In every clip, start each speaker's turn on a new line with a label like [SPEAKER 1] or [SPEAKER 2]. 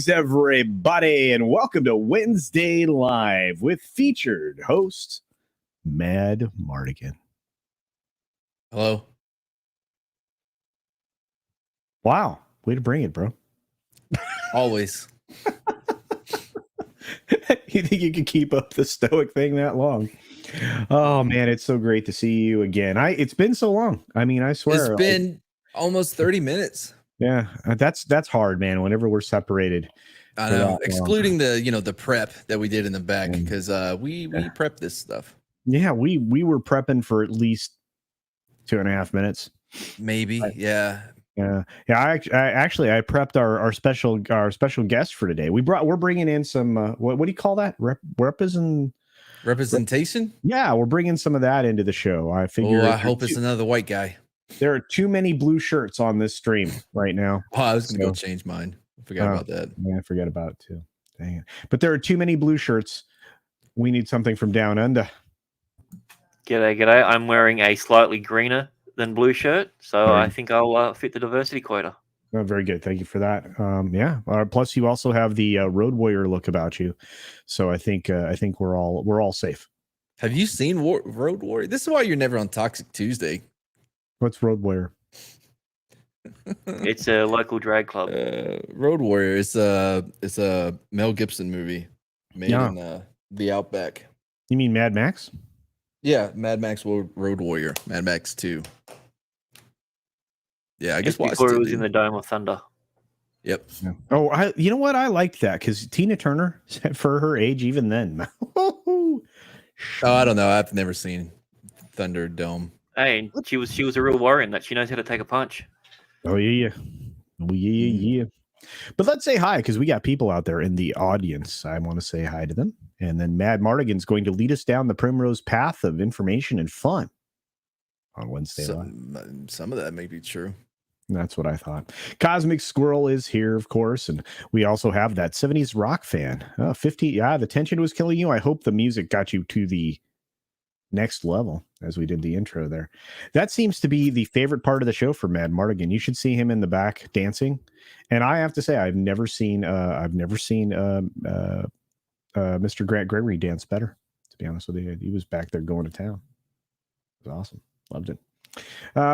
[SPEAKER 1] Greetings, everybody, and welcome to Wednesday Live with featured host Mad Martigan.
[SPEAKER 2] Hello.
[SPEAKER 1] Wow, way to bring it, bro.
[SPEAKER 2] Always.
[SPEAKER 1] You think you can keep up the stoic thing that long? Oh man, it's so great to see you again. It's been so long. I mean, I swear
[SPEAKER 2] it's been almost 30 minutes.
[SPEAKER 1] Yeah, that's hard, man. Whenever we're separated,
[SPEAKER 2] I know, excluding the prep that we did in the back, because we prepped this stuff.
[SPEAKER 1] Yeah, we were prepping for at least 2.5 minutes,
[SPEAKER 2] maybe. Yeah.
[SPEAKER 1] I prepped our special guest for today. We're bringing in some what do you call that?
[SPEAKER 2] Representation?
[SPEAKER 1] Yeah, we're bringing some of that into the show. I figure.
[SPEAKER 2] I hope it's another white guy.
[SPEAKER 1] There are too many blue shirts on this stream right now.
[SPEAKER 2] Oh, I was gonna go change mine. I forgot about that.
[SPEAKER 1] Yeah, I forgot about it too. Dang it! But there are too many blue shirts. We need something from down under.
[SPEAKER 3] G'day. I'm wearing a slightly greener than blue shirt, so I think I'll fit the diversity quota.
[SPEAKER 1] Oh, very good. Thank you for that. Plus, you also have the Road Warrior look about you, so I think we're all safe.
[SPEAKER 2] Have you seen Road Warrior? This is why you're never on Toxic Tuesday.
[SPEAKER 1] What's Road Warrior?
[SPEAKER 3] It's a local drag club.
[SPEAKER 2] Road Warrior is a Mel Gibson movie made in the Outback.
[SPEAKER 1] You mean Mad Max?
[SPEAKER 2] Yeah, Mad Max Road Warrior, Mad Max 2. Yeah, I guess
[SPEAKER 3] before it was in the Dome of Thunder.
[SPEAKER 2] Yep.
[SPEAKER 1] Yeah. Oh, you know what? I liked that because Tina Turner, for her age, even then.
[SPEAKER 2] Oh, I don't know. I've never seen Thunderdome.
[SPEAKER 3] Hey, she was a real warrior in that. She knows how to take a punch.
[SPEAKER 1] Oh yeah. But let's say hi because we got people out there in the audience. I want to say hi to them, and then Mad Martigan's going to lead us down the primrose path of information and fun on Wednesday.
[SPEAKER 2] Some of that may be true.
[SPEAKER 1] That's what I thought. Cosmic Squirrel is here, of course, and we also have that 70s rock fan. 50. Yeah, the tension was killing you. I hope the music got you to the next level as we did the intro there. That seems to be the favorite part of the show for Mad Martigan. You should see him in the back dancing. And I have to say, I've never seen Mr. Grant Gregory dance better. To be honest with you, he was back there going to town. It was awesome. Loved it.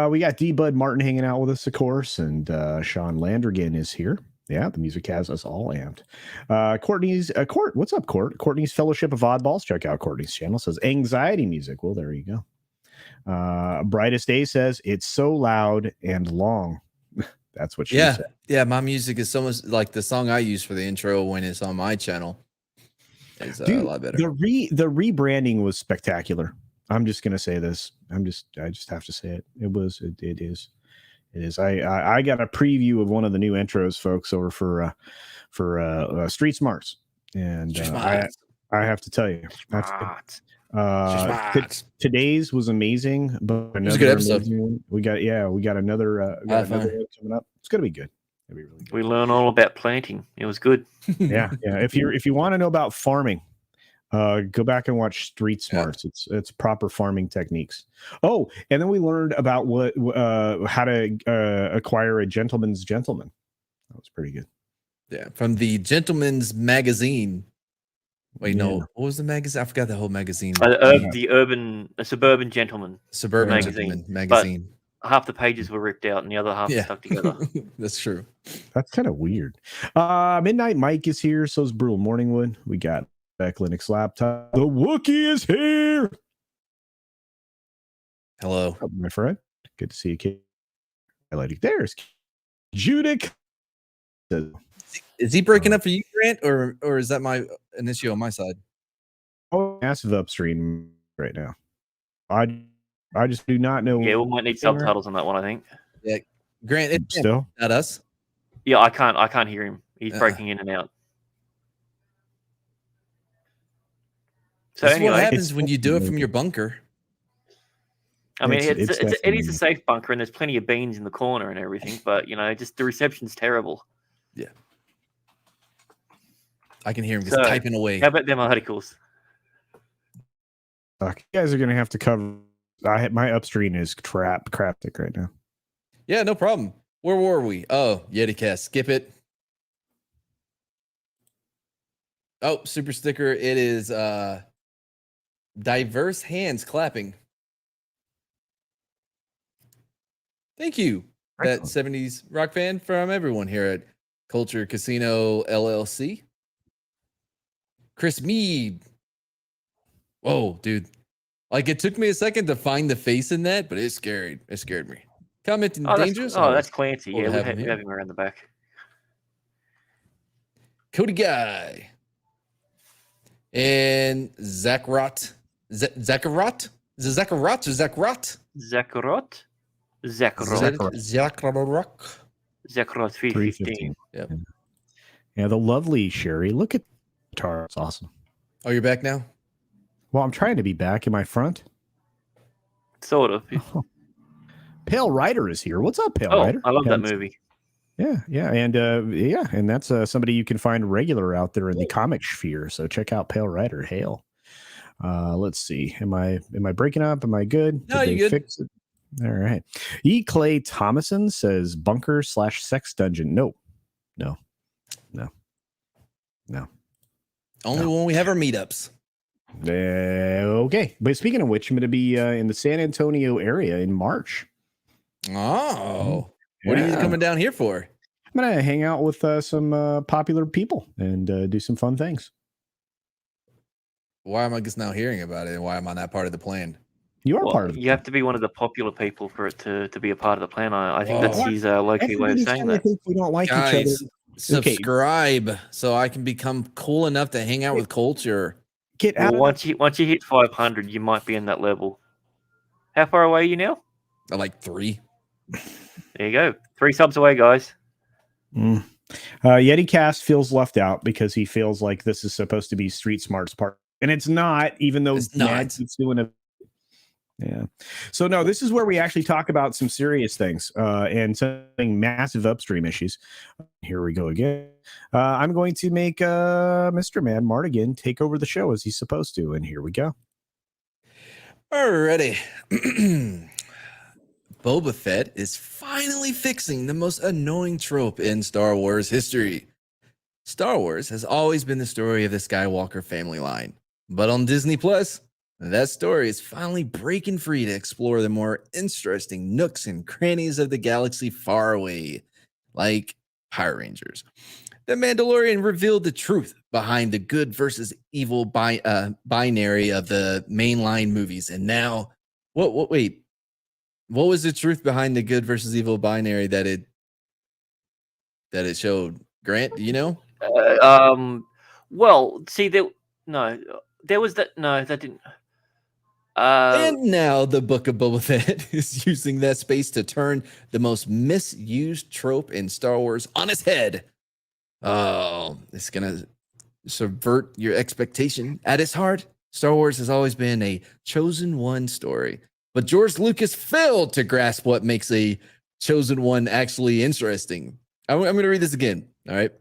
[SPEAKER 1] We got D Bud Martin hanging out with us, of course, and Sean Landrigan is here. Yeah, the music has us all amped. Court, what's up, Court? Courtney's Fellowship of Oddballs. Check out Courtney's channel. Says anxiety music. Well, there you go. Brightest Day says it's so loud and long. That's what she said.
[SPEAKER 2] Yeah, my music is so much like the song I use for the intro when it's on my channel. Is a lot better.
[SPEAKER 1] The rebranding was spectacular. I'm just gonna say this. I just have to say it. It is. I got a preview of one of the new intros, folks, over for Street Smarts, and I have to tell you, today's was amazing, but
[SPEAKER 2] it was a good episode.
[SPEAKER 1] We got another coming up. It's gonna be good. It'll be really good.
[SPEAKER 3] We learn all about planting. It was good.
[SPEAKER 1] Yeah. If you want to know about farming, go back and watch Street Smarts. It's proper farming techniques. Oh, and then we learned about how to acquire a gentleman's gentleman. That was pretty good.
[SPEAKER 2] Yeah, from the Gentleman's Magazine. Wait, no, what was the magazine? I forgot the whole magazine.
[SPEAKER 3] The Suburban Gentleman.
[SPEAKER 2] Suburban Gentleman magazine.
[SPEAKER 3] But half the pages were ripped out and the other half stuck together.
[SPEAKER 2] That's true.
[SPEAKER 1] That's kind of weird. Midnight Mike is here. So is Brutal Morningwood. We got Beck Linux Laptop. The Wookiee is here.
[SPEAKER 2] Hello,
[SPEAKER 1] my friend. Good to see you, kid. There's Judic.
[SPEAKER 2] Is he breaking up for you, Grant, or is that an issue on my side?
[SPEAKER 1] Oh, massive upstream right now. I just do not know.
[SPEAKER 3] Yeah, we might need subtitles on that one, I think.
[SPEAKER 2] Yeah, Grant, it's
[SPEAKER 1] still
[SPEAKER 2] not us.
[SPEAKER 3] Yeah, I can't hear him. He's breaking in and out. So
[SPEAKER 2] anyway, what happens when you do it from your bunker?
[SPEAKER 3] I mean, it is a safe bunker, and there's plenty of beans in the corner and everything, but just the reception's terrible.
[SPEAKER 2] Yeah, I can hear him just typing away.
[SPEAKER 3] How about them articles?
[SPEAKER 1] You guys are gonna have to cover. My upstream is craptic right now.
[SPEAKER 2] Yeah, no problem. Where were we? Oh, YetiCast. Skip it. Oh, super sticker. It is diverse hands clapping. Thank you, that 70s rock fan, from everyone here at Culture Casino LLC. Chris Mead. Whoa, dude. Like, it took me a second to find the face in that, but it scared me. Commenting dangerous.
[SPEAKER 3] That's Clancy.
[SPEAKER 2] Cool,
[SPEAKER 3] Yeah, we have him around the back.
[SPEAKER 2] Cody Guy. And Zakarot. Zakarot? Is it Zakarot or Zakarot?
[SPEAKER 3] Zakarot? Zakarot 315.
[SPEAKER 2] Yep.
[SPEAKER 1] Yeah, the lovely Sherry. Look at the guitar. It's awesome.
[SPEAKER 2] Oh, you're back now?
[SPEAKER 1] Well, I'm trying to be back. Am I front?
[SPEAKER 3] Sort of.
[SPEAKER 1] Oh. Pale Rider is here. What's up, Pale Rider?
[SPEAKER 3] I love that movie.
[SPEAKER 1] Yeah, and that's somebody you can find regular out there in the comic sphere. So check out Pale Rider. Hail. Let's see. Am I breaking up? Am I good?
[SPEAKER 2] No, you're good.
[SPEAKER 1] Fix it? All right. E. Clay Thomason says bunker/sex dungeon. No.
[SPEAKER 2] Only when we have our meetups.
[SPEAKER 1] Okay. But speaking of which, I'm going to be in the San Antonio area in March.
[SPEAKER 2] Oh. What are you coming down here for?
[SPEAKER 1] I'm going to hang out with some popular people and do some fun things.
[SPEAKER 2] Why am I just now hearing about it, and why am I not part of the plan?
[SPEAKER 1] You are part of it.
[SPEAKER 3] You have to be one of the popular people for it to be a part of the plan. I think that's his low-key way of saying that.
[SPEAKER 1] Think we don't like each other.
[SPEAKER 2] Subscribe so I can become cool enough to hang out with Culture.
[SPEAKER 3] Get out. Once you hit 500, you might be in that level. How far away are you now?
[SPEAKER 2] Like 3.
[SPEAKER 3] There you go. 3 subs away, guys.
[SPEAKER 1] Yeti Cast feels left out because he feels like this is supposed to be Street Smart's part, and it's not. Even though it's doing a. Yeah. So no, this is where we actually talk about some serious things and something massive upstream issues. Here we go again. I'm going to make Mr. Man Martigan take over the show as he's supposed to, and here we go.
[SPEAKER 2] Alrighty. Boba Fett is finally fixing the most annoying trope in Star Wars history. Star Wars has always been the story of the Skywalker family line, but on Disney Plus, that story is finally breaking free to explore the more interesting nooks and crannies of the galaxy far away, like Power Rangers. The Mandalorian revealed the truth behind the good versus evil binary of the mainline movies. And now, wait, what was the truth behind the good versus evil binary that it showed? Grant, do you know?
[SPEAKER 3] Well, see, there was that. No, that didn't.
[SPEAKER 2] And now the Book of Boba Fett is using that space to turn the most misused trope in Star Wars on its head. Oh, it's going to subvert your expectation. At its heart, Star Wars has always been a chosen one story. But George Lucas failed to grasp what makes a chosen one actually interesting. I'm going to read this again. All right.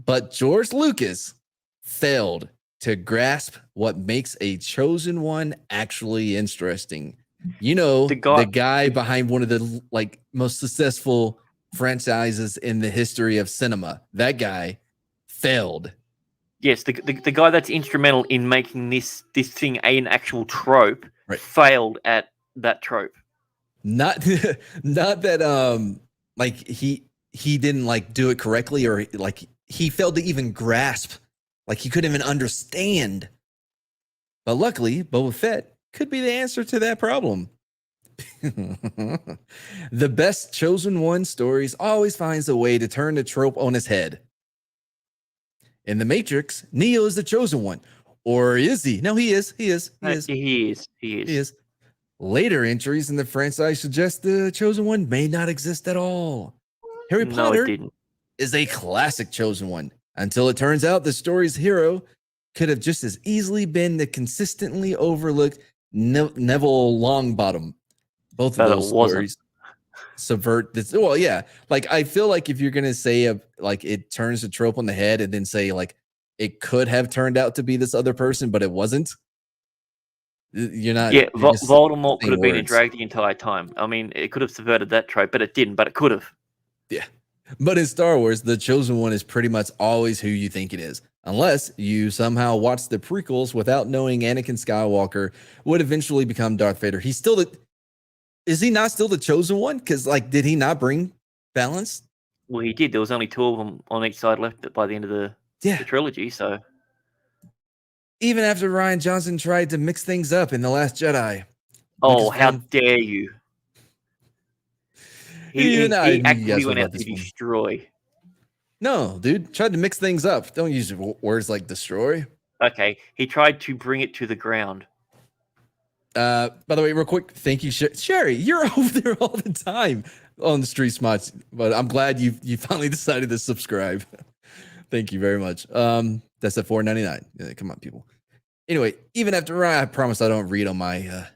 [SPEAKER 2] But George Lucas failed to grasp what makes a chosen one actually interesting. You know, the guy behind one of the most successful franchises in the history of cinema. That guy failed.
[SPEAKER 3] Yes, the guy that's instrumental in making this thing an actual trope failed at that trope.
[SPEAKER 2] Not that he didn't do it correctly, or he failed to even grasp. He couldn't even understand. But luckily, Boba Fett could be the answer to that problem. The best chosen one stories always finds a way to turn the trope on its head. In The Matrix, Neo is the chosen one. Or is he? No, he is. He is. Later entries in the franchise suggest the chosen one may not exist at all. Harry Potter is a classic chosen one, until it turns out the story's hero could have just as easily been the consistently overlooked Neville Longbottom. Both of those stories subvert this. Well, yeah. I feel like if you're going to say it turns the trope on the head and then say it could have turned out to be this other person, but it wasn't. You're not.
[SPEAKER 3] Yeah, Voldemort could have been a drag the entire time. I mean, it could have subverted that trope, but it didn't, but it could have.
[SPEAKER 2] Yeah. But in Star Wars, the chosen one is pretty much always who you think it is. unless you somehow watch the prequels without knowing Anakin Skywalker would eventually become Darth Vader. Is he not still the chosen one? Because did he not bring balance?
[SPEAKER 3] Well, he did. There was only 2 of them on each side left by the end of the trilogy. So
[SPEAKER 2] even after Rian Johnson tried to mix things up in The Last Jedi.
[SPEAKER 3] Oh, how dare you! He actively went out to destroy.
[SPEAKER 2] No, dude, tried to mix things up. Don't use words like destroy.
[SPEAKER 3] Okay, he tried to bring it to the ground.
[SPEAKER 2] By the way, real quick, thank you, Sherry. You're over there all the time on the Street Smarts, but I'm glad you finally decided to subscribe. Thank you very much. That's at $4.99. Yeah, come on, people. Anyway, even after I promise I don't read on my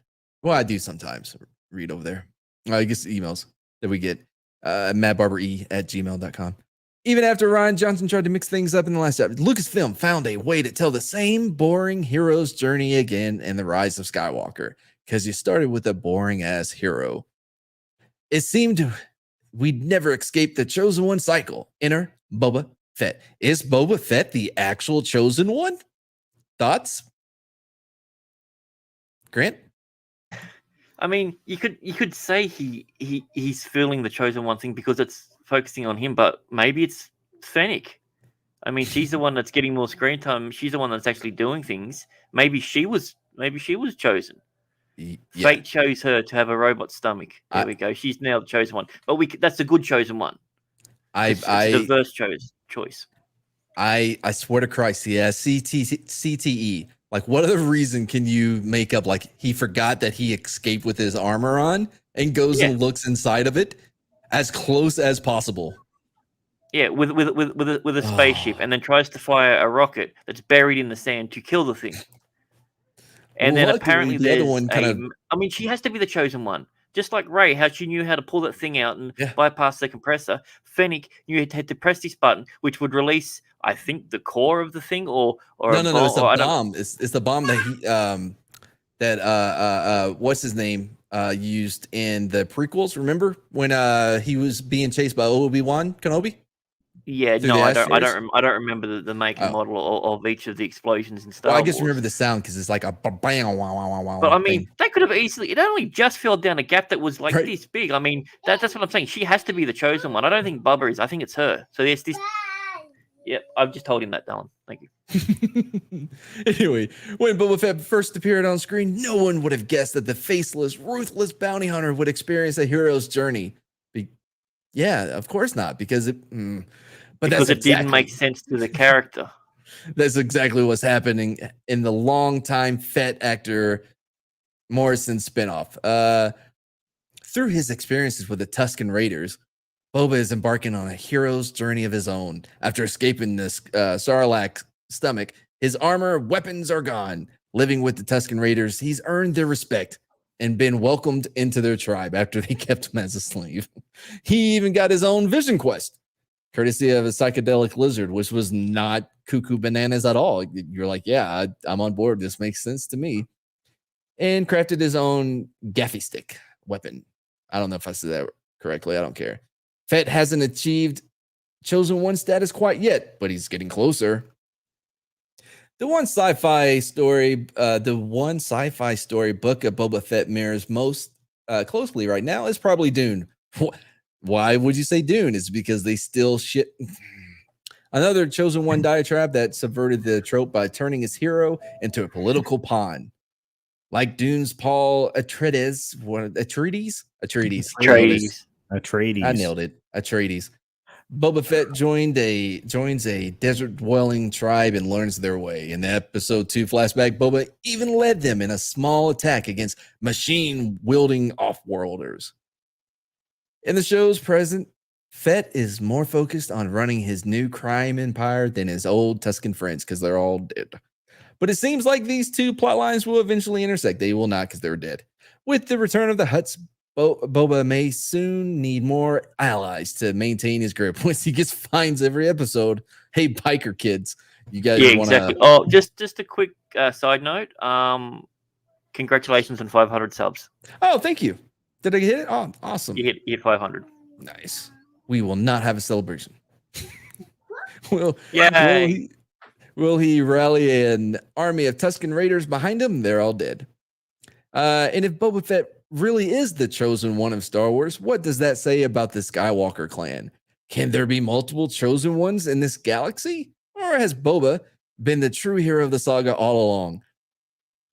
[SPEAKER 2] I do sometimes read over there. I guess emails that we get mattbarbere@gmail.com. Even after Rian Johnson tried to mix things up in the last episode, Lucasfilm found a way to tell the same boring hero's journey again in The Rise of Skywalker, because you started with a boring ass hero. It seemed we'd never escape the chosen one cycle. Enter Boba Fett. Is Boba Fett the actual chosen one? Thoughts? Grant?
[SPEAKER 3] I mean, you could say he's feeling the chosen one thing because it's focusing on him, but maybe it's Fennec. I mean, she's the one that's getting more screen time. She's the one that's actually doing things. Maybe she was chosen. Yeah. Fate chose her to have a robot stomach. There we go. She's now the chosen one. But that's a good chosen one. It's a diverse choice.
[SPEAKER 2] I swear to Christ, yeah, CTE. What other reason can you make up? He forgot that he escaped with his armor on and goes and looks inside of it as close as possible.
[SPEAKER 3] Yeah, with a spaceship, and then tries to fire a rocket that's buried in the sand to kill the thing. And then apparently the other one I mean, she has to be the chosen one. Just like Rey, how she knew how to pull that thing out and bypass the compressor. Fennec knew how to press this button, which would release, I think, the core of the thing, or
[SPEAKER 2] no, it's a bomb. It's the bomb that he what's his name used in the prequels. Remember when he was being chased by Obi-Wan Kenobi?
[SPEAKER 3] Yeah, no, I don't remember the make and model of each of the explosions and stuff.
[SPEAKER 2] Well, I just remember the sound because it's like a bang, wow.
[SPEAKER 3] But I mean, that could have easily. It only just fell down a gap that was this big. I mean, that's what I'm saying. She has to be the chosen one. I don't think Boba is. I think it's her. So there's this. Yep, I've just told him that, Dylan. Thank you.
[SPEAKER 2] Anyway, when Boba Fett first appeared on screen, no one would have guessed that the faceless, ruthless bounty hunter would experience a hero's journey. Yeah, of course not, because it.
[SPEAKER 3] Because it didn't make sense to the character.
[SPEAKER 2] That's exactly what's happening in the longtime Fett actor Morrison spinoff. Through his experiences with the Tusken Raiders, Boba is embarking on a hero's journey of his own. After escaping this Sarlacc stomach, his armor, weapons are gone. Living with the Tusken Raiders, he's earned their respect and been welcomed into their tribe after they kept him as a slave. He even got his own vision quest, courtesy of a psychedelic lizard, which was not cuckoo bananas at all. You're like, yeah, I'm on board. This makes sense to me. And crafted his own gaffy stick weapon. I don't know if I said that correctly. I don't care. Fett hasn't achieved chosen one status quite yet, but he's getting closer. The one sci-fi story book of Boba Fett mirrors most closely right now is probably Dune. Why would you say Dune? It's because they still shit. Another chosen one diatribe that subverted the trope by turning his hero into a political pawn. Like Dune's Paul Atreides.
[SPEAKER 1] I
[SPEAKER 2] nailed it. Atreides. Boba Fett joins a desert-dwelling tribe and learns their way. In the episode 2 flashback, Boba even led them in a small attack against machine-wielding off-worlders. In the show's present, Fett is more focused on running his new crime empire than his old Tusken friends because they're all dead. But it seems like these two plot lines will eventually intersect. They will not because they're dead. With the return of the Hutts, Boba may soon need more allies to maintain his grip once he gets fines every episode. Hey, biker kids, you guys
[SPEAKER 3] exactly. Oh, just a quick side note. Congratulations on 500 subs.
[SPEAKER 2] Oh, thank you. Did I hit it? Oh, awesome.
[SPEAKER 3] You hit 500.
[SPEAKER 2] Nice. We will not have a celebration. Will he rally an army of Tusken Raiders behind him? They're all dead. And if Boba Fett really is the chosen one of Star Wars, what does that say about the Skywalker clan? Can there be multiple chosen ones in this galaxy? Or has Boba been the true hero of the saga all along?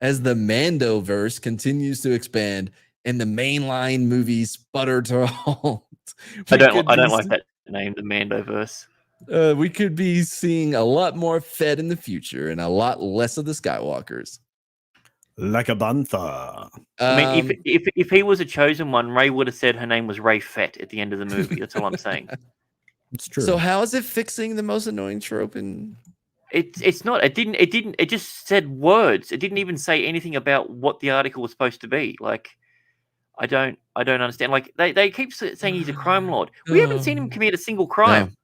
[SPEAKER 2] As the Mandoverse continues to expand and the mainline movies sputter to a halt,
[SPEAKER 3] I don't like that name, the Mandoverse.
[SPEAKER 2] We could be seeing a lot more Fett in the future and a lot less of the Skywalkers.
[SPEAKER 1] Like a bantha.
[SPEAKER 3] I mean, if he was a chosen one, Ray would have said her name was Ray Fett at the end of the movie. That's all I'm saying.
[SPEAKER 1] It's true.
[SPEAKER 2] So how is it fixing the most annoying trope?
[SPEAKER 3] It's not. It didn't. It just said words. It didn't even say anything about what the article was supposed to be. Like, I don't understand. Like they keep saying he's a crime lord. We haven't seen him commit a single crime.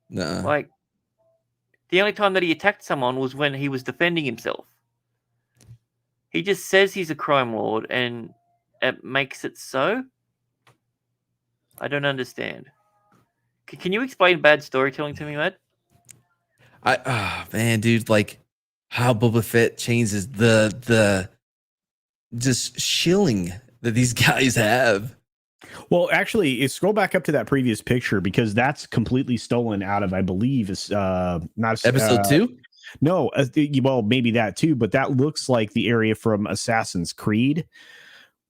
[SPEAKER 2] No.
[SPEAKER 3] Like, the only time that he attacked someone was when he was defending himself. He just says he's a crime lord, and it makes it so. I don't understand. Can you explain bad storytelling to me, Matt?
[SPEAKER 2] Man, dude, like how Boba Fett changes the just shilling that these guys have.
[SPEAKER 1] Well, actually, scroll back up to that previous picture because that's completely stolen out of, I believe, is not
[SPEAKER 2] episode 2.
[SPEAKER 1] No, well, maybe that too, but that looks like the area from Assassin's Creed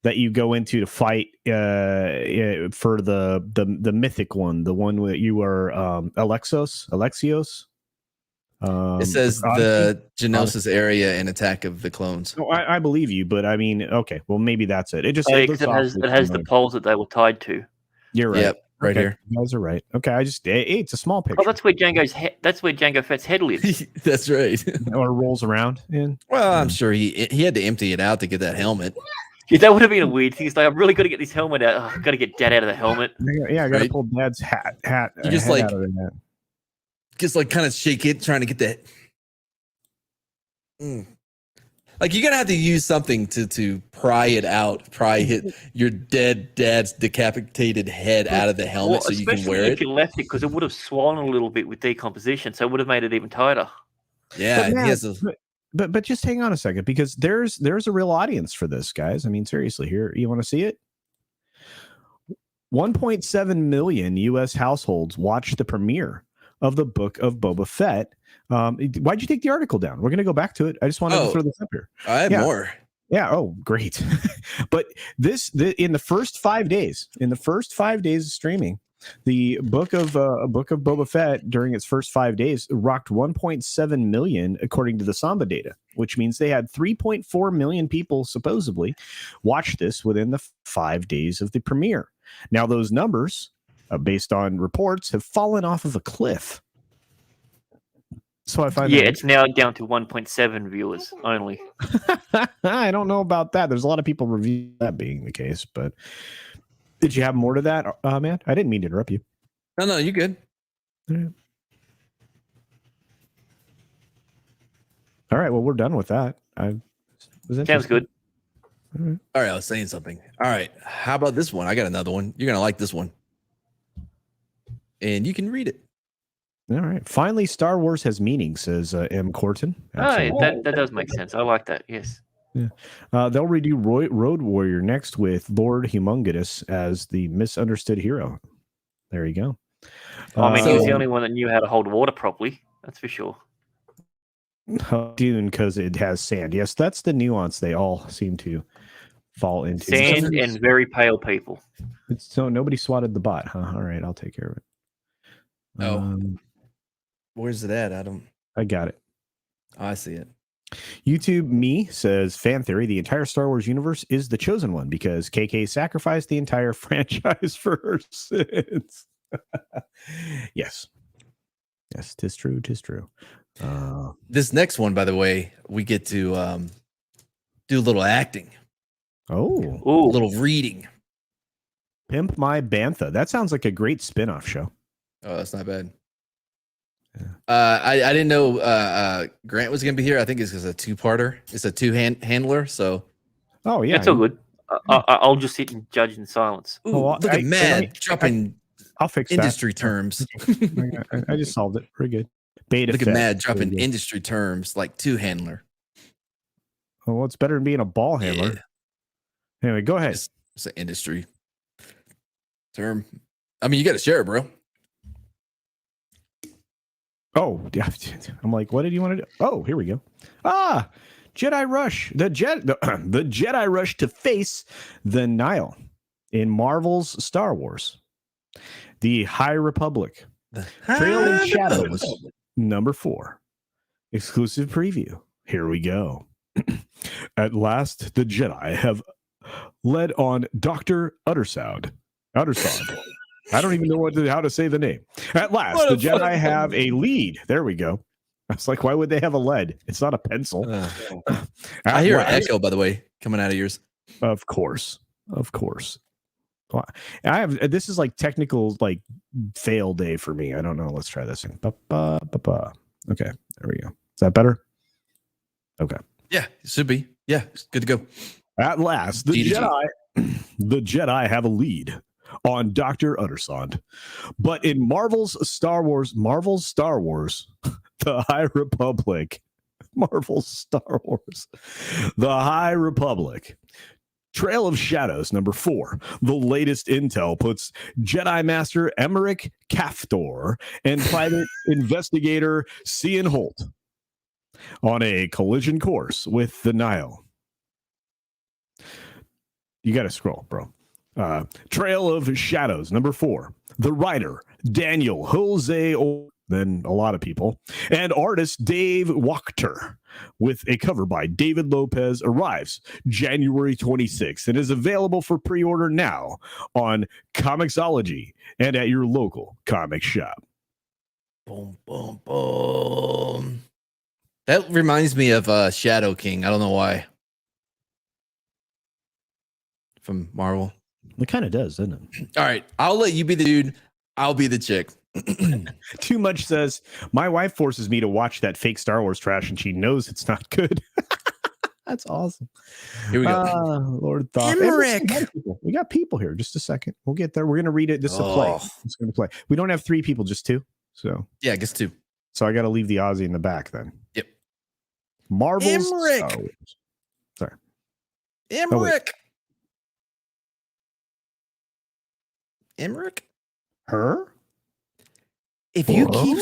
[SPEAKER 1] that you go into to fight for the mythic one, the one where you are Alexios.
[SPEAKER 2] It says the Geonosis area in Attack of the Clones.
[SPEAKER 1] No, I believe you, but I mean, okay, well, maybe that's it. It just
[SPEAKER 3] it has the poles that they were tied to.
[SPEAKER 1] You're right.
[SPEAKER 2] Yep, right here.
[SPEAKER 1] You guys are right. Okay, it's a small picture.
[SPEAKER 3] Oh, that's where Jango Fett's head lives.
[SPEAKER 2] That's right.
[SPEAKER 1] Or rolls around in.
[SPEAKER 2] Well, I'm sure he had to empty it out to get that helmet.
[SPEAKER 3] Yeah, that would have been a weird thing. It's like, I'm really got to get this helmet out. I've got to get Dad out of the helmet.
[SPEAKER 1] Yeah, I got to pull Dad's hat.
[SPEAKER 2] You just like
[SPEAKER 1] out of the hat.
[SPEAKER 2] Just like kind of shake it, trying to get that. Like you're gonna have to use something to pry it out, hit your dead dad's decapitated head out of the helmet so you can wear it.
[SPEAKER 3] If you left it, because it would have swollen a little bit with decomposition, so it would have made it even tighter.
[SPEAKER 2] Yeah,
[SPEAKER 1] but just hang on a second, because there's a real audience for this, guys. I mean, seriously, here, you want to see it? 1.7 million U.S. households watched the premiere of the Book of Boba Fett. Why'd you take the article down? We're going to go back to it. I just wanted to throw this up here.
[SPEAKER 2] I have more.
[SPEAKER 1] Yeah. Oh, great. But in the first 5 days, of streaming, the Book of Boba Fett during its first 5 days rocked 1.7 million, according to the Samba data, which means they had 3.4 million people supposedly watch this within the 5 days of the premiere. Now, those numbers, based on reports, have fallen off of a cliff. So I find
[SPEAKER 3] it's now down to 1.7 viewers only.
[SPEAKER 1] I don't know about that. There's a lot of people review that being the case, but did you have more to that, man? I didn't mean to interrupt you.
[SPEAKER 2] No, you're good.
[SPEAKER 1] All right, well, we're done with that.
[SPEAKER 3] Sounds good.
[SPEAKER 2] All right, I was saying something. All right, how about this one? I got another one. You're gonna like this one, and you can read it.
[SPEAKER 1] All right. Finally, Star Wars has meaning, says M. Corton.
[SPEAKER 3] That does make sense. I like that. Yes.
[SPEAKER 1] Yeah. They'll redo Road Warrior next with Lord Humongous as the misunderstood hero. There you go.
[SPEAKER 3] I mean, he was the only one that knew how to hold water properly. That's for sure.
[SPEAKER 1] Dune, because it has sand. Yes, that's the nuance they all seem to fall into.
[SPEAKER 3] Sand and very pale people.
[SPEAKER 1] So nobody swatted the bot, huh? All right, I'll take care of it.
[SPEAKER 2] Where's it at, Adam?
[SPEAKER 1] I got it.
[SPEAKER 2] Oh, I see it.
[SPEAKER 1] YouTube me says, fan theory, the entire Star Wars universe is the chosen one because KK sacrificed the entire franchise for her sins. Yes, tis true.
[SPEAKER 2] This next one, by the way, we get to do a little acting.
[SPEAKER 1] Oh,
[SPEAKER 2] a little reading.
[SPEAKER 1] Pimp My Bantha. That sounds like a great spin-off show.
[SPEAKER 2] Oh, that's not bad. I didn't know Grant was gonna be here. I think it's a two-parter. It's a two-handler. So,
[SPEAKER 1] oh yeah,
[SPEAKER 3] that's all good. I'll just sit and judge in silence.
[SPEAKER 2] Ooh, look at Mad dropping.
[SPEAKER 1] I'll fix
[SPEAKER 2] industry terms.
[SPEAKER 1] I just solved it. Pretty good. Beta
[SPEAKER 2] Look at
[SPEAKER 1] Fett.
[SPEAKER 2] Mad dropping industry terms like two-handler.
[SPEAKER 1] Well, it's better than being a ball handler.
[SPEAKER 2] Yeah.
[SPEAKER 1] Anyway, go ahead.
[SPEAKER 2] It's an industry term. I mean, you got to share it, bro.
[SPEAKER 1] Oh, yeah. I'm like, what did you want to do? Oh, here we go. Jedi Rush. The Jedi Rush to face the Nile in Marvel's Star Wars. The High Republic. Trail of Shadows, number 4. Exclusive preview. Here we go. At last, the Jedi have led on Dr. Uttersod. I don't even know how to say the name. At last, the Jedi have a lead. There we go. I was like, why would they have a lead? It's not a pencil.
[SPEAKER 2] I hear an echo, by the way, coming out of yours.
[SPEAKER 1] Of course. This is like technical, like fail day for me. I don't know. Let's try this thing. Okay, there we go. Is that better? Okay.
[SPEAKER 2] Yeah, it should be. Yeah, it's good to go.
[SPEAKER 1] At last, the Jedi have a lead on Dr. Uttersod. But in Marvel's Star Wars, the High Republic, the High Republic, Trail of Shadows, number 4. The latest intel puts Jedi Master Emmerich Kaftor and private investigator Cian Holt on a collision course with the Nile. You got to scroll, bro. Trail of Shadows, number 4. The writer, Daniel Jose, then a lot of people, and artist Dave Wachter, with a cover by David Lopez, arrives January 26th and is available for pre-order now on Comixology and at your local comic shop.
[SPEAKER 2] Boom, boom, boom. That reminds me of Shadow King. I don't know why. From Marvel.
[SPEAKER 1] It kind of does, doesn't it?
[SPEAKER 2] All right. I'll let you be the dude. I'll be the chick.
[SPEAKER 1] Too Much says, my wife forces me to watch that fake Star Wars trash and she knows it's not good. That's awesome.
[SPEAKER 2] Here we go.
[SPEAKER 1] Lord Thought.
[SPEAKER 2] Emmerich.
[SPEAKER 1] We got people here. Just a second. We'll get there. We're going to read it. This is a play. It's going to play. We don't have 3 people, just 2. So
[SPEAKER 2] yeah, I guess 2.
[SPEAKER 1] So I got to leave the Aussie in the back then.
[SPEAKER 2] Yep.
[SPEAKER 1] Marvel's
[SPEAKER 2] Emmerich.
[SPEAKER 1] Star Wars. Sorry.
[SPEAKER 2] Emmerich. Emmerich?
[SPEAKER 1] Her?
[SPEAKER 2] If you keep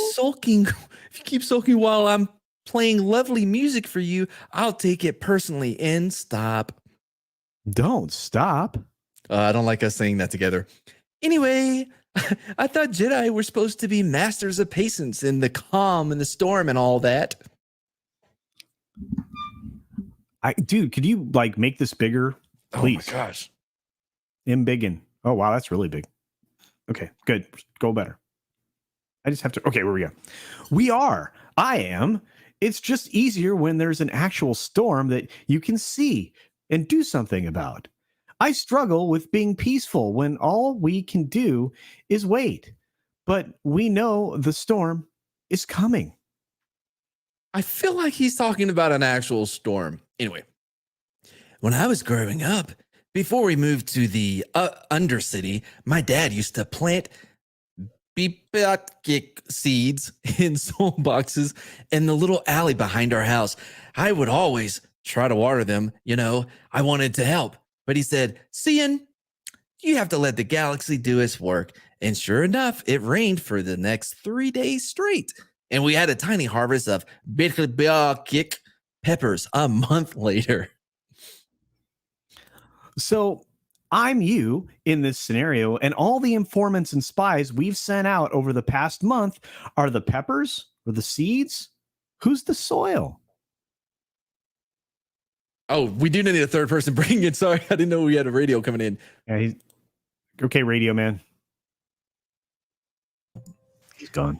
[SPEAKER 2] sulking while I'm playing lovely music for you, I'll take it personally and stop.
[SPEAKER 1] Don't stop.
[SPEAKER 2] I don't like us saying that together. Anyway, I thought Jedi were supposed to be masters of patience in the calm and the storm and all that.
[SPEAKER 1] Dude, could you like make this bigger? Please.
[SPEAKER 2] Oh my gosh.
[SPEAKER 1] Biggin. Oh wow, that's really big. Okay, good. Go better. I just have to. Okay, where we go? I am. It's just easier when there's an actual storm that you can see and do something about. I struggle with being peaceful when all we can do is wait. But we know the storm is coming.
[SPEAKER 2] I feel like he's talking about an actual storm. Anyway, when I was growing up, before we moved to the Undercity, my dad used to plant beep-kick seeds in soul boxes in the little alley behind our house. I would always try to water them. I wanted to help. But he said, Cian, you have to let the galaxy do its work. And sure enough, it rained for the next 3 days straight. And we had a tiny harvest of beep-kick peppers a month later.
[SPEAKER 1] So I'm you in this scenario, and all the informants and spies we've sent out over the past month are the peppers or the seeds? Who's the soil?
[SPEAKER 2] Oh, we do need a third person bringing it. Sorry, I didn't know we had a radio coming in.
[SPEAKER 1] Yeah, okay, radio man. He's gone.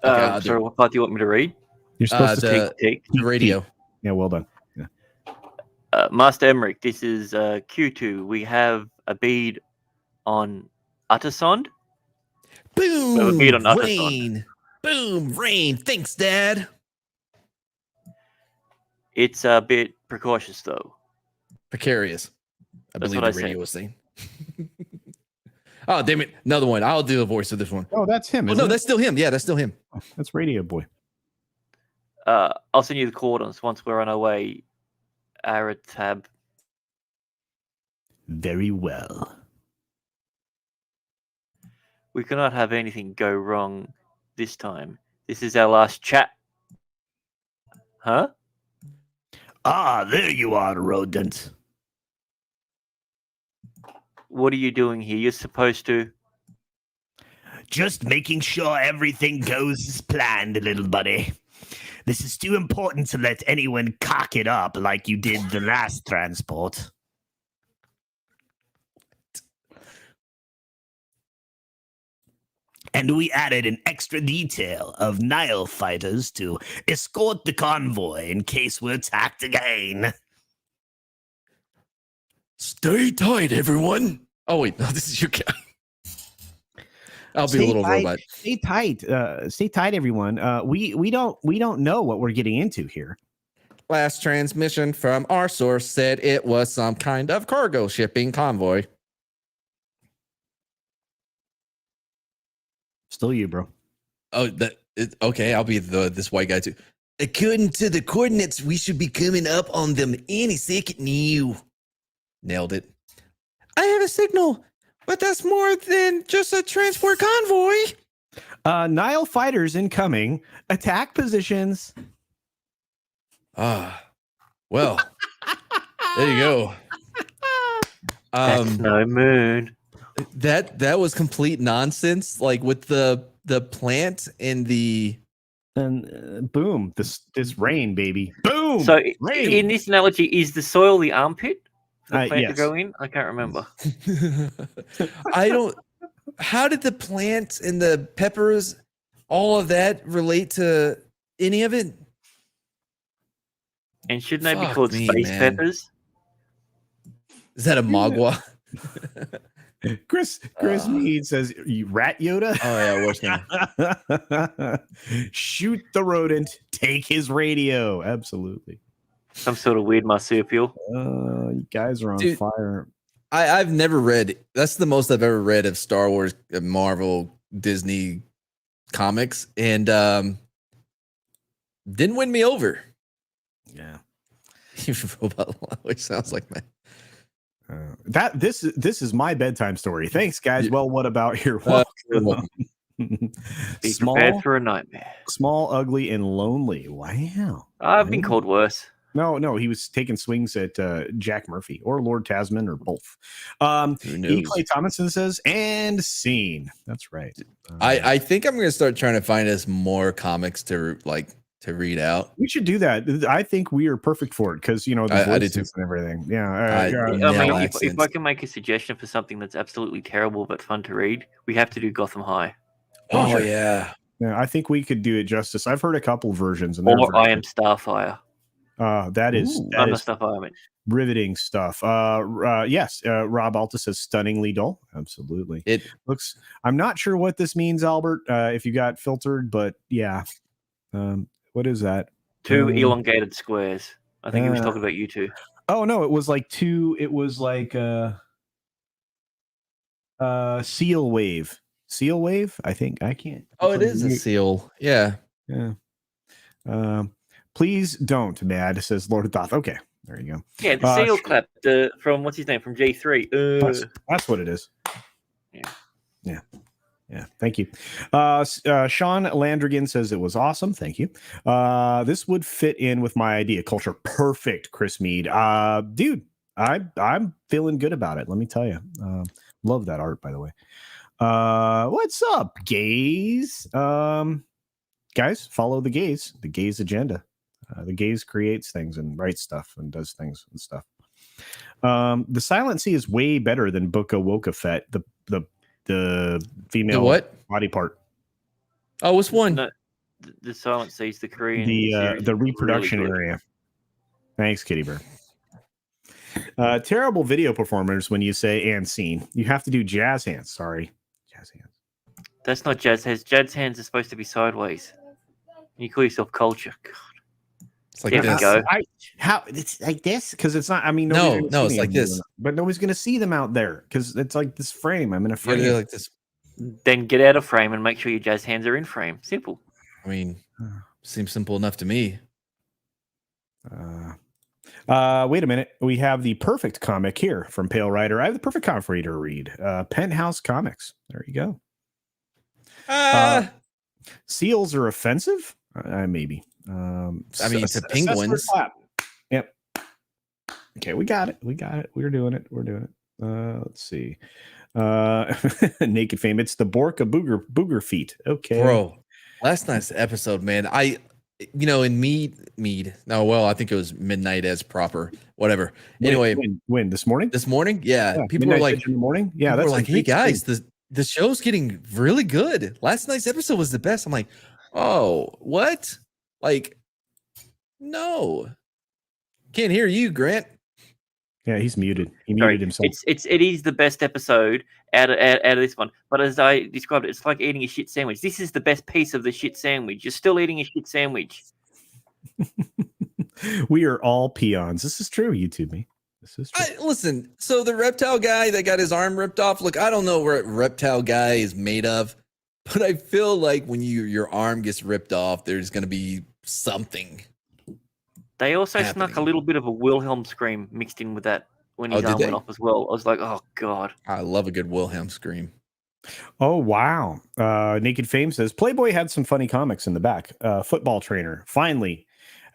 [SPEAKER 3] Sorry, what part do you want me to read?
[SPEAKER 1] You're supposed to
[SPEAKER 3] take
[SPEAKER 2] the radio.
[SPEAKER 1] Yeah, well done.
[SPEAKER 3] Master Emmerich, this is Q2. We have a bead on Uttersond.
[SPEAKER 2] Boom!
[SPEAKER 3] We have a bead on Uttersond.
[SPEAKER 2] Rain! Boom! Rain! Thanks, Dad.
[SPEAKER 3] It's a bit precautious, though.
[SPEAKER 2] Precarious. I
[SPEAKER 3] That's
[SPEAKER 2] believe
[SPEAKER 3] what
[SPEAKER 2] the
[SPEAKER 3] I
[SPEAKER 2] radio
[SPEAKER 3] said.
[SPEAKER 2] was saying. Oh, damn it. Another one. I'll do the voice of this one.
[SPEAKER 1] Oh, that's him.
[SPEAKER 2] Oh, no, that's still him. Yeah, that's still him.
[SPEAKER 1] That's Radio Boy.
[SPEAKER 3] I'll send you the coordinates once we're on our way. Aratab.
[SPEAKER 1] Very well.
[SPEAKER 3] We cannot have anything go wrong this time. This is our last chat. Huh?
[SPEAKER 1] Ah, there you are, rodent.
[SPEAKER 3] What are you doing here? You're supposed to...
[SPEAKER 4] Just making sure everything goes as planned, little buddy. This is too important to let anyone cock it up like you did the last transport. And we added an extra detail of Nile fighters to escort the convoy in case we're attacked again.
[SPEAKER 2] Stay tight, everyone. Oh wait, no, this is your guy. I'll be a little robot.
[SPEAKER 1] Stay tight. Stay tight, everyone. We don't know what we're getting into here.
[SPEAKER 2] Last transmission from our source said it was some kind of cargo shipping convoy.
[SPEAKER 1] Still you, bro.
[SPEAKER 2] Oh, okay. I'll be this white guy too. According to the coordinates, we should be coming up on them any second now. Nailed it. I have a signal, but that's more than just a transport convoy.
[SPEAKER 1] Nile fighters incoming. Attack positions.
[SPEAKER 2] Ah, well, there you go.
[SPEAKER 3] That's no moon.
[SPEAKER 2] That was complete nonsense. Like with the plant and the
[SPEAKER 1] boom, this rain, baby. Boom.
[SPEAKER 3] So
[SPEAKER 1] rain.
[SPEAKER 3] in this analogy, is the soil the armpit for the plant to
[SPEAKER 1] yes.
[SPEAKER 3] go in? I can't remember.
[SPEAKER 2] I don't. How did the plants and the peppers, all of that, relate to any of it?
[SPEAKER 3] And shouldn't they be
[SPEAKER 2] Fuck
[SPEAKER 3] called
[SPEAKER 2] me,
[SPEAKER 3] space
[SPEAKER 2] man.
[SPEAKER 3] peppers?
[SPEAKER 2] Is that a magua?
[SPEAKER 1] Chris Mead says, "You rat Yoda."
[SPEAKER 2] Oh yeah, what's gonna
[SPEAKER 1] Shoot the rodent. Take his radio. Absolutely.
[SPEAKER 3] Some sort of weird marsupial.
[SPEAKER 1] You guys are on
[SPEAKER 2] Dude,
[SPEAKER 1] fire.
[SPEAKER 2] I've never read. That's the most I've ever read of Star Wars, Marvel, Disney comics, and didn't win me over.
[SPEAKER 1] Yeah.
[SPEAKER 2] Your robot always sounds like that.
[SPEAKER 1] This is my bedtime story. Thanks, guys.
[SPEAKER 2] Yeah.
[SPEAKER 1] Well, what about your
[SPEAKER 3] Be prepared for a nightmare.
[SPEAKER 1] small, ugly, and lonely? Wow.
[SPEAKER 3] I've been called worse.
[SPEAKER 1] No, he was taking swings at Jack Murphy or Lord Tasman or both.
[SPEAKER 2] Who knows?
[SPEAKER 1] E. Clay Thomason says, and scene. That's right.
[SPEAKER 2] I think I'm gonna start trying to find us more comics to read out.
[SPEAKER 1] We should do that. I think we are perfect for it because the
[SPEAKER 2] I do
[SPEAKER 1] voices
[SPEAKER 2] too.
[SPEAKER 1] and everything. Yeah.
[SPEAKER 3] I
[SPEAKER 2] Nail
[SPEAKER 3] mean, if
[SPEAKER 2] accents.
[SPEAKER 3] I can make a suggestion for something that's absolutely terrible but fun to read, we have to do Gotham High.
[SPEAKER 2] Oh
[SPEAKER 1] sure.
[SPEAKER 2] yeah.
[SPEAKER 1] Yeah, I think we could do it justice. I've heard a couple versions, and they're
[SPEAKER 3] Or
[SPEAKER 1] very
[SPEAKER 3] I Am Starfire.
[SPEAKER 1] that is
[SPEAKER 3] I'm the stuff I am.
[SPEAKER 1] riveting stuff. Yes, Rob Alta says stunningly dull. Absolutely.
[SPEAKER 2] It
[SPEAKER 1] Looks. I'm not sure what this means, Albert. If you got filtered, but yeah. What is that?
[SPEAKER 3] Two elongated squares. I think he was talking about you two.
[SPEAKER 1] Oh no, it was like two. It was like seal wave. Seal wave. I think I can't.
[SPEAKER 2] Oh, it is a seal. Yeah.
[SPEAKER 1] Yeah. Please don't, Mad, says Lord Thoth. Okay, there you go.
[SPEAKER 3] Yeah, the seal clap from what's his name from G3.
[SPEAKER 1] That's what it is. Yeah. Thank you. Sean Landrigan says it was awesome. Thank you. This would fit in with my idea culture. Perfect, Chris Mead. Dude, I'm feeling good about it. Let me tell you. Love that art, by the way. What's up, gays? Guys, follow the gays. The gays agenda. The gaze creates things and writes stuff and does things and stuff. The Silent Sea is way better than Boca Woka Fett, the female
[SPEAKER 2] what
[SPEAKER 1] body part.
[SPEAKER 2] Oh, what's one?
[SPEAKER 3] No, the Silent Seas, the Korean.
[SPEAKER 1] The reproduction
[SPEAKER 3] really
[SPEAKER 1] area. Thanks, Kitty Bear. Terrible video performers when you say and scene. You have to do jazz hands. Sorry. Jazz hands.
[SPEAKER 3] That's not jazz hands. Jazz hands are supposed to be sideways. You call yourself culture. God.
[SPEAKER 2] It's like
[SPEAKER 3] there
[SPEAKER 2] this.
[SPEAKER 3] we go.
[SPEAKER 1] How it's like this? Because it's not. I mean,
[SPEAKER 2] No, it's like this.
[SPEAKER 1] But nobody's gonna see them out there because it's like this frame. I'm in a frame.
[SPEAKER 2] Yeah, like this.
[SPEAKER 3] Then get out of frame and make sure your jazz hands are in frame. Simple.
[SPEAKER 2] I mean, Seems simple enough to me.
[SPEAKER 1] Wait a minute. We have the perfect comic here from Pale Rider. I have the perfect comic for you to read. Penthouse Comics. There you go. Seals are offensive? Maybe.
[SPEAKER 2] I mean, to penguins.
[SPEAKER 1] Yep. Okay, we got it. We're doing it. Let's see. Naked Fame. It's the Borka Booger feet. Okay.
[SPEAKER 2] Bro, last night's episode, man. In Mead. No, well, I think it was midnight as proper. Whatever. Anyway,
[SPEAKER 1] when this morning?
[SPEAKER 2] This morning, yeah. People were like
[SPEAKER 1] in the morning. Yeah,
[SPEAKER 2] that's like, hey guys, the show's getting really good. Last night's episode was the best. I'm like, oh, what? Like, no, can't hear you, Grant.
[SPEAKER 1] Yeah, he's muted. He muted himself.
[SPEAKER 3] It is the best episode out of this one. But as I described it, it's like eating a shit sandwich. This is the best piece of the shit sandwich. You're still eating a shit sandwich.
[SPEAKER 1] We are all peons. This is true, YouTube me. This is true.
[SPEAKER 2] Listen, so the reptile guy that got his arm ripped off, look, I don't know what reptile guy is made of, but I feel like when your arm gets ripped off, there's going to be something.
[SPEAKER 3] They also snuck a little bit of a Wilhelm scream mixed in with that when his arm went off as well. I was like, oh, God.
[SPEAKER 2] I love a good Wilhelm scream.
[SPEAKER 1] Oh, wow. Naked Fame says, Playboy had some funny comics in the back. Football trainer. Finally,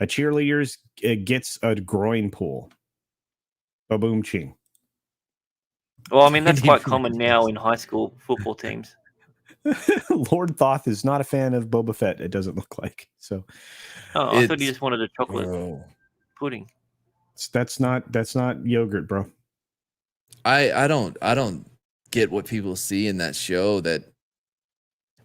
[SPEAKER 1] a cheerleader gets a groin pull. Ba-boom ching.
[SPEAKER 3] Well, I mean, that's quite common now in high school football teams.
[SPEAKER 1] Lord Thoth is not a fan of Boba Fett, it doesn't look like. So
[SPEAKER 3] I thought he just wanted a chocolate pudding.
[SPEAKER 1] That's not yogurt, bro.
[SPEAKER 2] I don't get what people see in that show. That,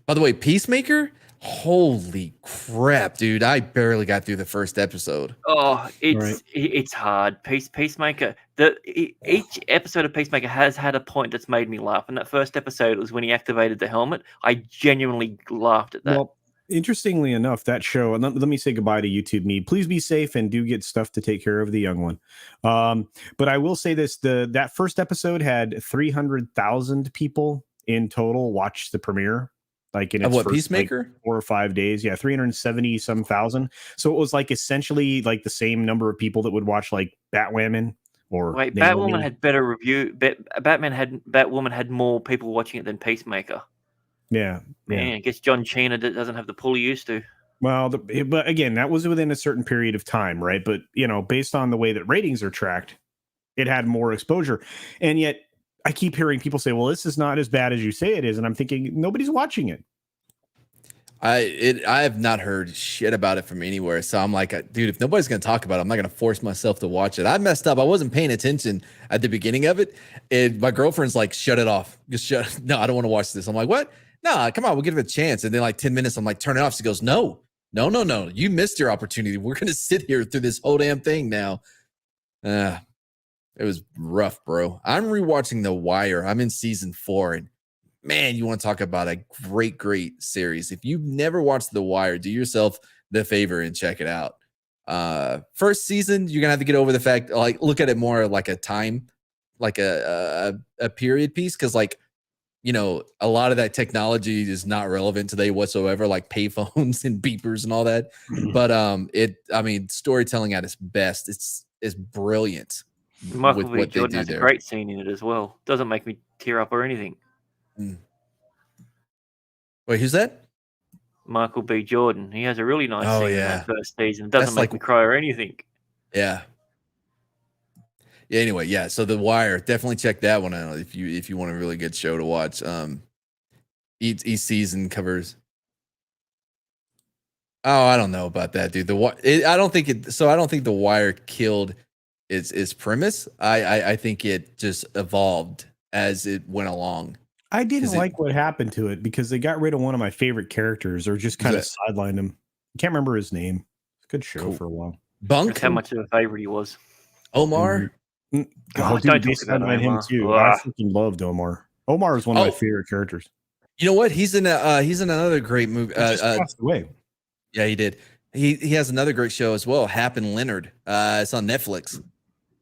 [SPEAKER 2] by the way, Peacemaker, holy crap, dude, I barely got through the first episode.
[SPEAKER 3] Oh, it's hard. Peacemaker, each episode of Peacemaker has had a point that's made me laugh, and that first episode was when he activated the helmet. I genuinely laughed at that.
[SPEAKER 1] Well, interestingly enough, that show, and let me say goodbye to YouTube me. Please be safe and do get stuff to take care of the young one. But I will say this, that first episode had 300,000 people in total watch the premiere. Like in its first,
[SPEAKER 2] Peacemaker?
[SPEAKER 1] 4 or 5 days. Yeah, 370 some thousand. So it was like essentially like the same number of people that would watch like Batwoman or
[SPEAKER 3] wait, Batwoman had better review. Batwoman had more people watching it than Peacemaker.
[SPEAKER 1] Yeah.
[SPEAKER 3] Man, I guess John Cena doesn't have the pull he used to.
[SPEAKER 1] Well, but again, that was within a certain period of time, right? But based on the way that ratings are tracked, it had more exposure. And yet I keep hearing people say, well, this is not as bad as you say it is. And I'm thinking nobody's watching it.
[SPEAKER 2] I have not heard shit about it from anywhere. So I'm like, dude, if nobody's going to talk about it, I'm not going to force myself to watch it. I messed up. I wasn't paying attention at the beginning of it. And my girlfriend's like, shut it off. No, I don't want to watch this. I'm like, what? No, come on, we'll give it a chance. And then like 10 minutes, I'm like, turn it off. She goes, no. You missed your opportunity. We're going to sit here through this whole damn thing now. It was rough, bro. I'm rewatching The Wire. I'm in season 4, and man, you want to talk about a great series. If you've never watched The Wire, do yourself the favor and check it out. First season, you're gonna have to get over the fact, like, look at it more like a time, like a period piece, because like, a lot of that technology is not relevant today whatsoever, like payphones and beepers and all that. But storytelling at its best, it's brilliant.
[SPEAKER 3] Michael B. Jordan has a great scene in it as well. Doesn't make me tear up or anything.
[SPEAKER 2] Wait, who's that?
[SPEAKER 3] Michael B. Jordan. He has a really nice scene in that first season. It doesn't make me cry or anything.
[SPEAKER 2] Yeah. Anyway, yeah. So The Wire, definitely check that one out if you want a really good show to watch. Each season covers. Oh, I don't know about that, dude. I don't think The Wire killed its premise. I think it just evolved as it went along.
[SPEAKER 1] I didn't like what happened to it because they got rid of one of my favorite characters or just kind of sidelined him. I can't remember his name. It's a good show for a while.
[SPEAKER 2] Bunk?
[SPEAKER 3] That's how much of a favorite he was.
[SPEAKER 2] Omar?
[SPEAKER 1] Dude, they sidelined him too. I freaking loved Omar. Omar is one of my favorite characters.
[SPEAKER 2] You know what? He's in another great movie.
[SPEAKER 1] Just passed away.
[SPEAKER 2] Yeah, he did. He has another great show as well, Hap and Leonard. It's on Netflix.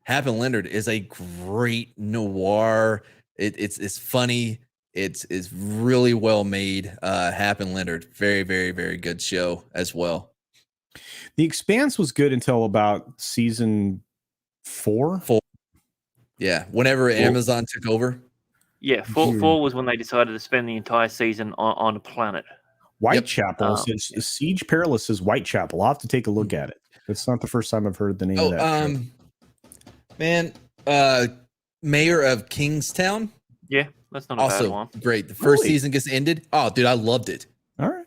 [SPEAKER 2] Hap and Leonard is a great noir. It's funny. It's really well made. Hap and Leonard, very, very, very good show as well.
[SPEAKER 1] The Expanse was good until about season 4.
[SPEAKER 2] Yeah, whenever Amazon took over.
[SPEAKER 3] Yeah, four was when they decided to spend the entire season on a planet.
[SPEAKER 1] Whitechapel says Siege Perilous is Whitechapel. I'll have to take a look at it. It's not the first time I've heard the name of that show.
[SPEAKER 2] Man, Mayor of Kingstown.
[SPEAKER 3] Yeah, that's not a bad one.
[SPEAKER 2] Great. The first season gets ended. Oh, dude, I loved it.
[SPEAKER 1] All right.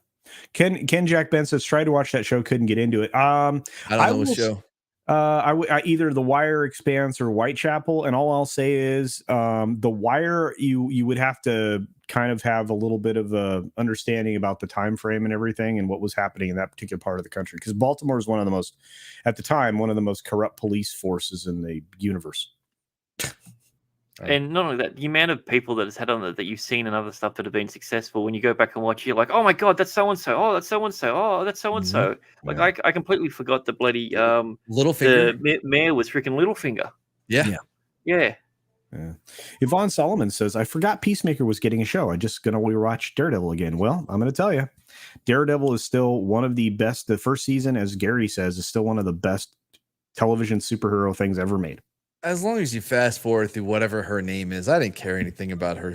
[SPEAKER 1] Ken Jack Ben says tried to watch that show, couldn't get into it.
[SPEAKER 2] I don't know what show.
[SPEAKER 1] I either The Wire, Expanse, or Whitechapel, and all I'll say is The Wire. You would have to kind of have a little bit of a understanding about the time frame and everything and what was happening in that particular part of the country, because Baltimore is one of the most corrupt police forces in the universe.
[SPEAKER 3] And not only that, the amount of people that has had on that you've seen and other stuff that have been successful, when you go back and watch, you're like, oh my God, that's so and so. Oh, that's so and so. Oh, that's so and so. Like I completely forgot the bloody
[SPEAKER 2] Littlefinger.
[SPEAKER 3] The mayor was freaking Littlefinger.
[SPEAKER 1] Yeah. Yvonne Solomon says, I forgot Peacemaker was getting a show. I'm just going to rewatch Daredevil again. Well, I'm going to tell you, Daredevil is still one of the best. The first season, as Gary says, is still one of the best television superhero things ever made.
[SPEAKER 2] As long as you fast forward through whatever her name is, I didn't care anything about her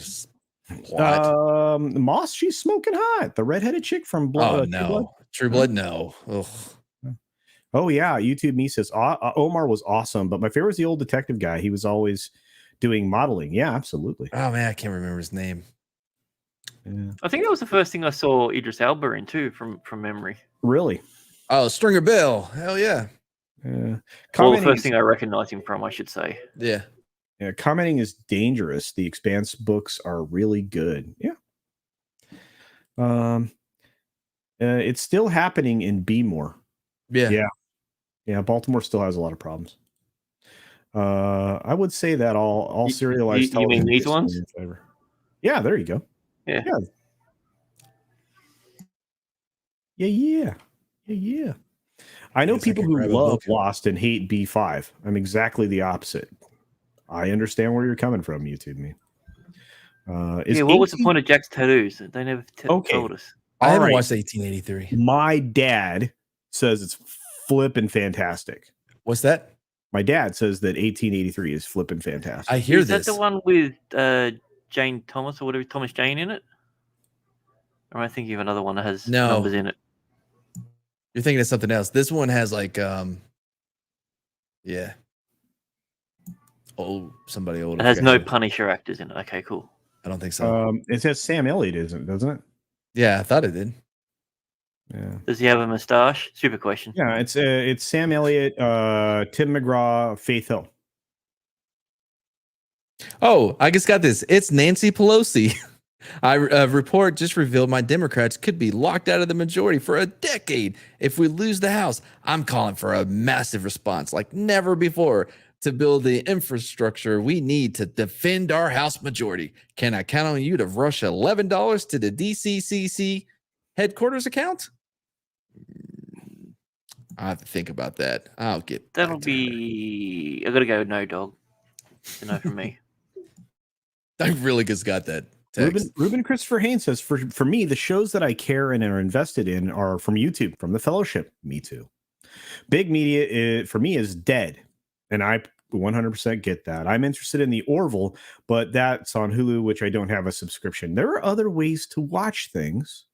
[SPEAKER 2] plot.
[SPEAKER 1] Moss, she's smoking hot. The redheaded chick from Blood.
[SPEAKER 2] Oh, no. True Blood, no. Ugh.
[SPEAKER 1] Oh, yeah. YouTube Me says, Omar was awesome, but my favorite is the old detective guy. He was always doing modeling. Yeah, absolutely.
[SPEAKER 2] Oh, man, I can't remember his name.
[SPEAKER 1] Yeah.
[SPEAKER 3] I think that was the first thing I saw Idris Elba in, too, from memory.
[SPEAKER 1] Really?
[SPEAKER 2] Oh, Stringer Bell. Hell yeah.
[SPEAKER 3] Well, the first thing I recognized him from, I should say.
[SPEAKER 2] Yeah.
[SPEAKER 1] Commenting is dangerous. The Expanse books are really good. Yeah. It's still happening in B-more. Yeah. Baltimore still has a lot of problems. I would say that all serialized
[SPEAKER 3] television. You mean these ones?
[SPEAKER 1] Yeah, there you go.
[SPEAKER 3] Yeah.
[SPEAKER 1] Yeah. I know people who love Lost and hate B5. I'm exactly the opposite. I understand where you're coming from, YouTube me.
[SPEAKER 3] What was the point of Jack's tattoos? They never told us.
[SPEAKER 2] I haven't watched 1883.
[SPEAKER 1] My dad says it's flipping fantastic.
[SPEAKER 2] What's that?
[SPEAKER 1] My dad says that 1883 is flipping fantastic.
[SPEAKER 2] I hear
[SPEAKER 3] this.
[SPEAKER 2] Is
[SPEAKER 3] that the one with Jane Thomas or whatever, Thomas Jane in it? Or am I thinking of another one that has numbers in it?
[SPEAKER 2] You're thinking of something else. This one has like, somebody old.
[SPEAKER 3] It has no Punisher actors in it. Okay, cool.
[SPEAKER 2] I don't think so.
[SPEAKER 1] It says Sam Elliott, doesn't it?
[SPEAKER 2] Yeah, I thought it did.
[SPEAKER 1] Yeah.
[SPEAKER 3] Does he have a mustache? Super question.
[SPEAKER 1] Yeah, it's Sam Elliott, Tim McGraw, Faith Hill.
[SPEAKER 2] Oh, I just got this. It's Nancy Pelosi. A report just revealed my Democrats could be locked out of the majority for a decade if we lose the House. I'm calling for a massive response like never before to build the infrastructure we need to defend our House majority. Can I count on you to rush $11 to the DCCC headquarters account? I have to think about that. I'll get
[SPEAKER 3] that'll be. I gotta go. No, dog. It's a no from me.
[SPEAKER 2] I really just got that.
[SPEAKER 1] Ruben Christopher Haynes says, for me, the shows that I care and are invested in are from YouTube, from the Fellowship. Me too. Big media, for me, is dead. And I 100% get that. I'm interested in the Orville, but that's on Hulu, which I don't have a subscription. There are other ways to watch things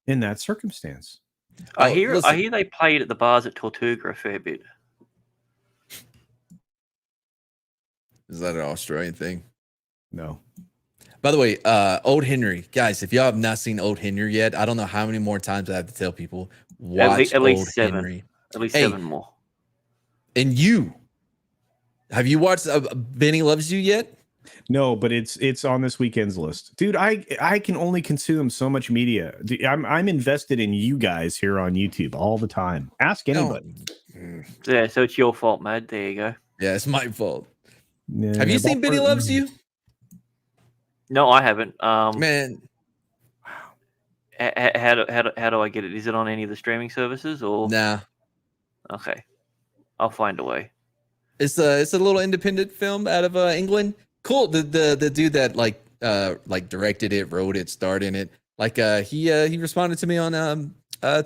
[SPEAKER 1] in that circumstance.
[SPEAKER 3] I hear they play it at the bars at Tortuga a fair bit.
[SPEAKER 2] Is that an Australian thing?
[SPEAKER 1] No.
[SPEAKER 2] By the way, Old Henry, guys, if y'all have not seen Old Henry yet, I don't know how many more times I have to tell people watch
[SPEAKER 3] at least
[SPEAKER 2] Old
[SPEAKER 3] 7.
[SPEAKER 2] Henry.
[SPEAKER 3] At least 7 more.
[SPEAKER 2] And have you watched Benny Loves You yet?
[SPEAKER 1] No, but it's on this weekend's list, dude. I can only consume so much media. Dude, I'm invested in you guys here on YouTube all the time. Ask anybody.
[SPEAKER 3] Yeah, so it's your fault, Mad. There you go.
[SPEAKER 2] Yeah, it's my fault.
[SPEAKER 1] Yeah,
[SPEAKER 2] have you seen Benny Loves You?
[SPEAKER 3] No, I haven't.
[SPEAKER 2] Man,
[SPEAKER 3] how do I get it? Is it on any of the streaming services or?
[SPEAKER 2] Nah.
[SPEAKER 3] Okay, I'll find a way.
[SPEAKER 2] It's a little independent film out of England. Cool. The dude that like directed it, wrote it, starred in it. Like he responded to me on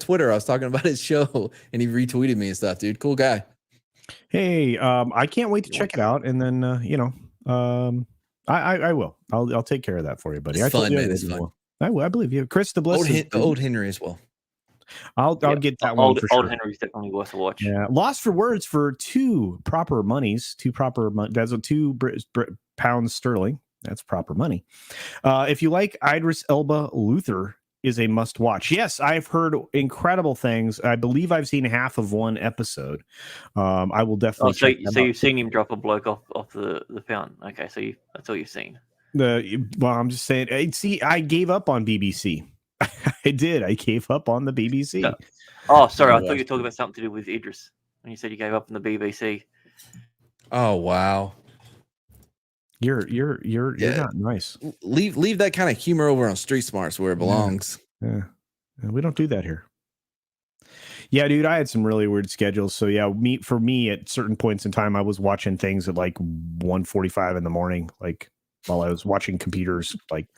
[SPEAKER 2] Twitter. I was talking about his show, and he retweeted me and stuff, dude. Cool guy.
[SPEAKER 1] Hey, I can't wait to check it out, and then I will. I'll take care of that for you, buddy.
[SPEAKER 2] It's
[SPEAKER 1] I told
[SPEAKER 2] fun,
[SPEAKER 1] you
[SPEAKER 2] man.
[SPEAKER 1] I
[SPEAKER 2] It's
[SPEAKER 1] would.
[SPEAKER 2] fun.
[SPEAKER 1] I believe you, Chris the Bliss.
[SPEAKER 2] Old Henry as well.
[SPEAKER 1] I'll get that one for
[SPEAKER 3] Old
[SPEAKER 1] sure.
[SPEAKER 3] Henry's definitely worth a watch.
[SPEAKER 1] Yeah, Lost for Words for two proper monies. That's a £2 sterling. That's proper money. If you like Idris Elba, Luther is a must watch. Yes, I've heard incredible things. I believe I've seen half of one episode. I will definitely.
[SPEAKER 3] So you've seen him drop a bloke off the fountain. Okay, so that's all you've seen.
[SPEAKER 1] Well, I'm just saying. See, I gave up on BBC. I did. I gave up on the BBC.
[SPEAKER 3] No. Oh, sorry. I thought you were talking about something to do with Idris when you said you gave up on the BBC.
[SPEAKER 2] Oh wow.
[SPEAKER 1] You're not nice.
[SPEAKER 2] Leave that kind of humor over on Street Smarts where it belongs.
[SPEAKER 1] Yeah. We don't do that here. Yeah, dude, I had some really weird schedules. So yeah, for me at certain points in time, I was watching things at like 1:45 in the morning, like while I was watching computers like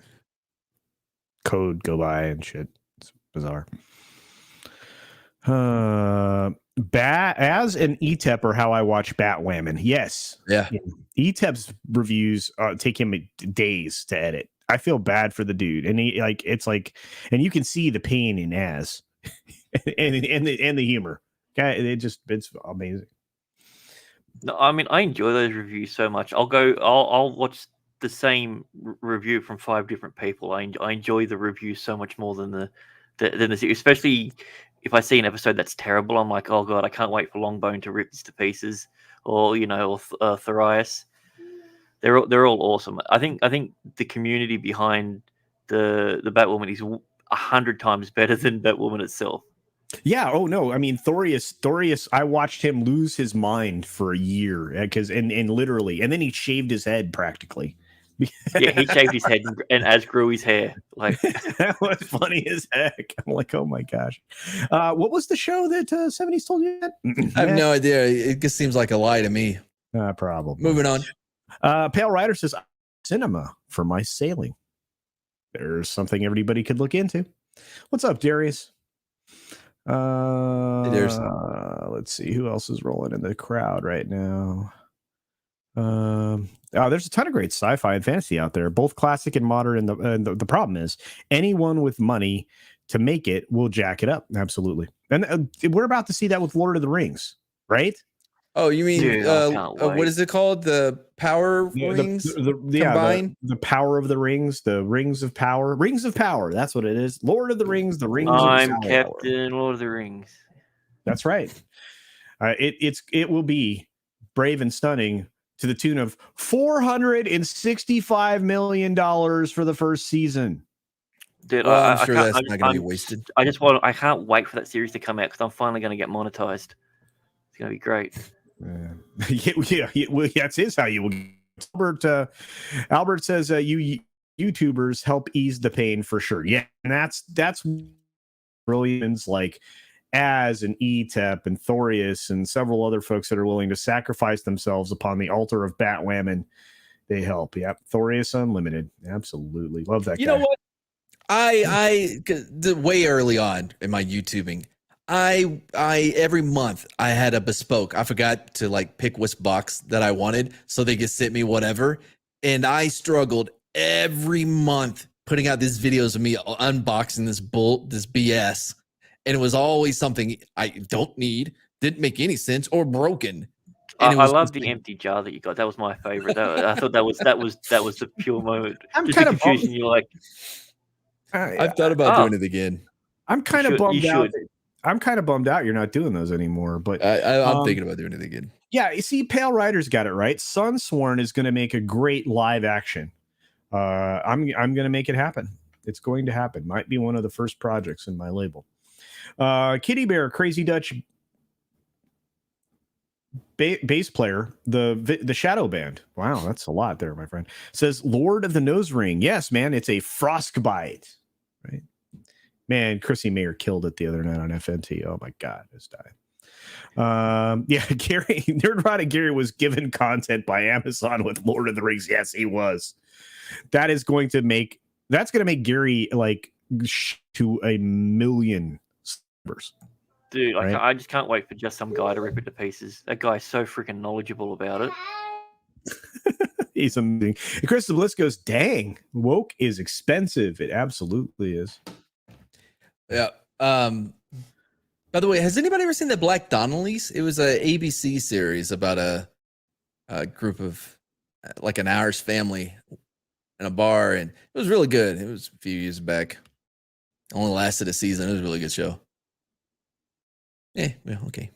[SPEAKER 1] code go by and shit. It's bizarre. As an ETEP or how I watch Batwoman. Yes.
[SPEAKER 2] Yeah.
[SPEAKER 1] ETEP's reviews take him days to edit. I feel bad for the dude, and and you can see the pain in Az, and the humor. Okay, it's amazing.
[SPEAKER 3] No, I mean I enjoy those reviews so much. I'll watch the same review from 5 different people. I enjoy the review so much more than the series, especially if I see an episode that's terrible. I'm like, oh god, I can't wait for Longbone to rip this to pieces, or Thorias. They're all awesome. I think the community behind the Batwoman is 100 times better than Batwoman itself.
[SPEAKER 1] Yeah. Oh no. I mean, Thorias. I watched him lose his mind for a year and literally, and then he shaved his head practically.
[SPEAKER 3] Yeah, he shaved his head and Az grew his hair. Like
[SPEAKER 1] that was funny as heck. I'm like, oh my gosh. What was the show that 70s told you that?
[SPEAKER 2] I have no idea. It just seems like a lie to me.
[SPEAKER 1] Probably.
[SPEAKER 2] Moving on.
[SPEAKER 1] Pale Rider says cinema for my sailing. There's something everybody could look into. What's up, Darius? Let's see who else is rolling in the crowd right now. There's a ton of great sci-fi and fantasy out there, both classic and modern. And the problem is, anyone with money to make it will jack it up. Absolutely, and we're about to see that with Lord of the Rings, right?
[SPEAKER 2] Oh, you mean
[SPEAKER 3] Dude,
[SPEAKER 2] what is it called? The Power Rings?
[SPEAKER 1] The Power of the Rings, the Rings of Power. Rings of Power, that's what it is. Lord of the Rings, the Rings
[SPEAKER 3] I'm
[SPEAKER 1] of Power.
[SPEAKER 3] Captain Lord of the Rings.
[SPEAKER 1] That's right. It will be brave and stunning to the tune of $465 million for the first season.
[SPEAKER 3] Dude,
[SPEAKER 2] I'm sure that's not going to be wasted.
[SPEAKER 3] I can't wait for that series to come out because I'm finally going to get monetized. It's going to be great.
[SPEAKER 1] Well, that's how you will. Albert says you YouTubers help ease the pain for sure. Yeah, and that's brilliance like Az and ETEP and Thorius and several other folks that are willing to sacrifice themselves upon the altar of Batwoman. They help. Yep. Thorius Unlimited. Absolutely. Love that guy.
[SPEAKER 2] You know what? I way early on in my YouTubing, I every month I had a bespoke. I forgot to like pick which box that I wanted so they could send me whatever. And I struggled every month putting out these videos of me unboxing this BS. And it was always something I don't need, didn't make any sense, or broken. And
[SPEAKER 3] I love the empty jar that you got. That was my favorite. I thought that was the pure moment.
[SPEAKER 1] I'm
[SPEAKER 3] just
[SPEAKER 1] kind
[SPEAKER 3] the
[SPEAKER 1] of
[SPEAKER 3] confusion. You're like,
[SPEAKER 2] I've thought about doing it again.
[SPEAKER 1] I'm kind of bummed out. I'm kind of bummed out you're not doing those anymore. But
[SPEAKER 2] I'm thinking about doing it again.
[SPEAKER 1] Yeah, you see, Pale Rider's got it right. Sunsworn is going to make a great live action. I'm going to make it happen. It's going to happen. Might be one of the first projects in my label. Kitty Bear, Crazy Dutch bass player, the Shadow Band. Wow, that's a lot there, my friend. Says Lord of the Nose Ring. Yes, man, it's a frostbite. Right, man. Chrissy Mayer killed it the other night on FNT. Oh my god, it's dying. Yeah, Gary Nerdrotic Gary was given content by Amazon with Lord of the Rings. Yes, he was. That's going to make Gary like to 1 million
[SPEAKER 3] Dude,
[SPEAKER 1] Right?
[SPEAKER 3] I just can't wait for just some guy to rip it to pieces. That guy's so freaking knowledgeable about it.
[SPEAKER 1] He's amazing. And Chris the Bliss goes, dang, woke is expensive. It absolutely is.
[SPEAKER 2] Yeah. By the way, has anybody ever seen the Black Donnellys? It was a ABC series about a group of like an Irish family in a bar, and it was really good. It was a few years back. Only lasted a season. It was a really good show. Yeah, okay.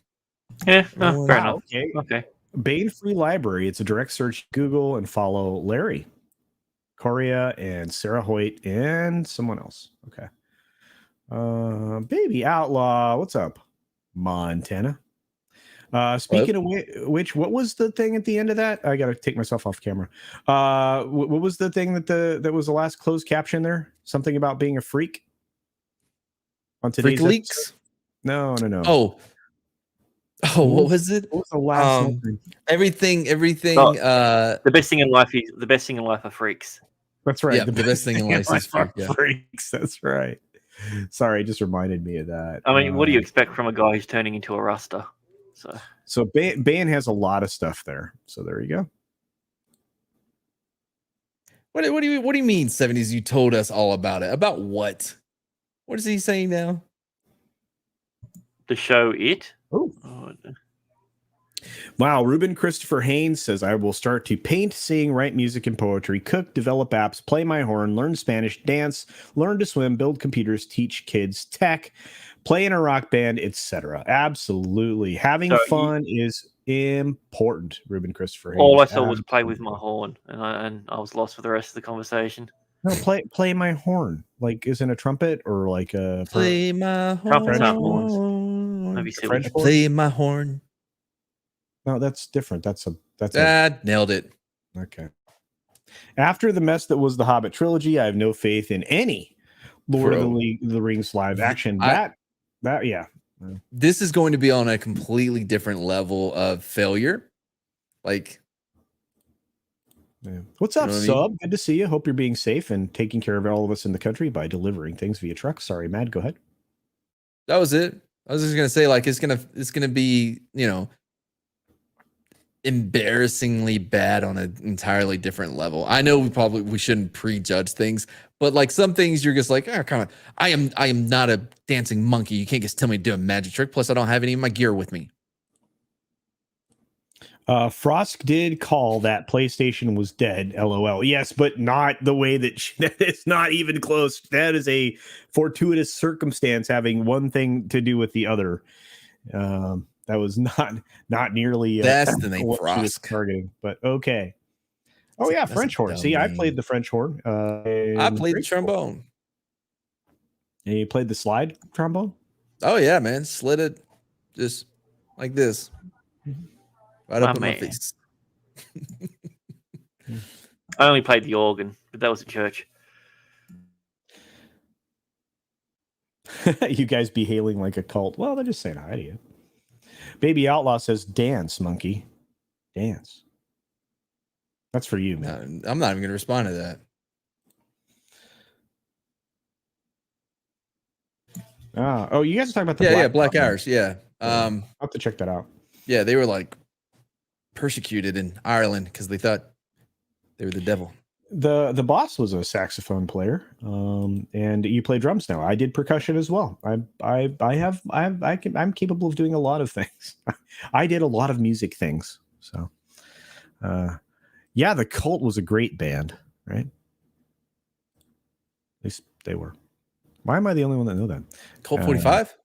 [SPEAKER 3] Yeah, no, fair enough.
[SPEAKER 1] Okay.
[SPEAKER 3] Okay.
[SPEAKER 1] Bane Free Library. It's a direct search Google and follow Larry, Coria, and Sarah Hoyt, and someone else. Okay. Baby Outlaw. What's up, Montana? Speaking of which, what was the thing at the end of that? I got to take myself off camera. What was the thing that was the last closed caption there? Something about being a freak on today's
[SPEAKER 2] Freak Leaks?
[SPEAKER 1] episode? No.
[SPEAKER 2] Oh, what was it?
[SPEAKER 1] What was the last one?
[SPEAKER 2] Everything.
[SPEAKER 3] The best thing in life are freaks.
[SPEAKER 1] That's right.
[SPEAKER 2] Yeah, the best thing in life is
[SPEAKER 1] freaks. That's right. Sorry, it just reminded me of that.
[SPEAKER 3] I mean, what do you expect from a guy who's turning into a Rasta?
[SPEAKER 1] So Ban has a lot of stuff there. So there you go.
[SPEAKER 2] What do you mean 70s? You told us all about it. About what? What is he saying now?
[SPEAKER 3] The show It.
[SPEAKER 1] Oh. Wow. Ruben Christopher Haynes says, I will start to paint, sing, write music and poetry, cook, develop apps, play my horn, learn Spanish, dance, learn to swim, build computers, teach kids tech, play in a rock band, etc. Absolutely. Having fun is important, Ruben Christopher Haynes.
[SPEAKER 3] All I saw was play with my horn, and I was lost for the rest of the conversation.
[SPEAKER 1] No, play my horn. Like, isn't a trumpet or like a
[SPEAKER 2] play my horn?
[SPEAKER 3] Trumpets aren't horns. Maybe silly.
[SPEAKER 2] Play my horn.
[SPEAKER 1] No, that's different. That's
[SPEAKER 2] nailed it.
[SPEAKER 1] Okay. After the mess that was the Hobbit trilogy, I have no faith in any Lord of the Rings live action. Yeah.
[SPEAKER 2] This is going to be on a completely different level of failure. Like,
[SPEAKER 1] yeah. What's up, Sub? Good to see you. Hope you're being safe and taking care of all of us in the country by delivering things via truck. Sorry, Mad. Go ahead.
[SPEAKER 2] That was it. I was just gonna say, like, it's gonna be, embarrassingly bad on an entirely different level. I know we shouldn't prejudge things, but like some things you're just like, come on. I am not a dancing monkey. You can't just tell me to do a magic trick. Plus, I don't have any of my gear with me.
[SPEAKER 1] Frost did call that PlayStation was dead. LOL. Yes, but not the way that it's not even close. That is a fortuitous circumstance having one thing to do with the other. That was not nearly
[SPEAKER 2] that's the name Frost
[SPEAKER 1] targeting, but okay. Oh yeah, French horn. See, I played the French horn.
[SPEAKER 2] I played the trombone.
[SPEAKER 1] And you played the slide trombone?
[SPEAKER 2] Oh yeah, man. Slid it just like this. Right up in my face.
[SPEAKER 3] I only played the organ, but that was at church.
[SPEAKER 1] You guys be hailing like a cult. Well, they're just saying hi to you. Baby Outlaw says, dance, monkey. Dance. That's for you, man.
[SPEAKER 2] I'm not even going to respond to that.
[SPEAKER 1] You guys are talking about the
[SPEAKER 2] Black Irish. Yeah.
[SPEAKER 1] I'll have to check that out.
[SPEAKER 2] Yeah, they were like persecuted in Ireland because they thought they were the devil.
[SPEAKER 1] The boss was a saxophone player, and you play drums now. I did percussion as well. I'm capable of doing a lot of things. I did a lot of music things. So, the Cult was a great band, right? At least they were. Why am I the only one that know that?
[SPEAKER 2] Colt 45?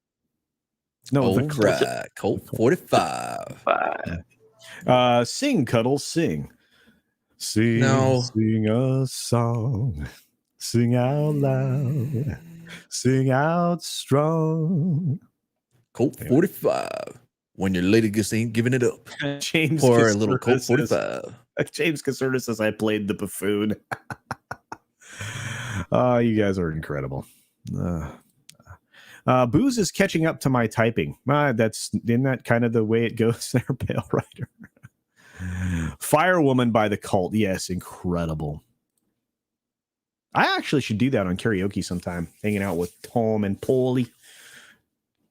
[SPEAKER 1] No,
[SPEAKER 2] the Colt 45.
[SPEAKER 1] Sing, Cuddles, sing. Sing a song, sing out loud, sing out strong.
[SPEAKER 2] Colt 45. When your lady just ain't giving it up.
[SPEAKER 1] James
[SPEAKER 2] for a little Colt 45.
[SPEAKER 1] James Caserta says I played the buffoon. You guys are incredible. Booze is catching up to my typing. Isn't that kind of the way it goes there, Pale Rider? Firewoman by the Cult. Yes, incredible. I actually should do that on karaoke sometime, hanging out with Tom and Paulie.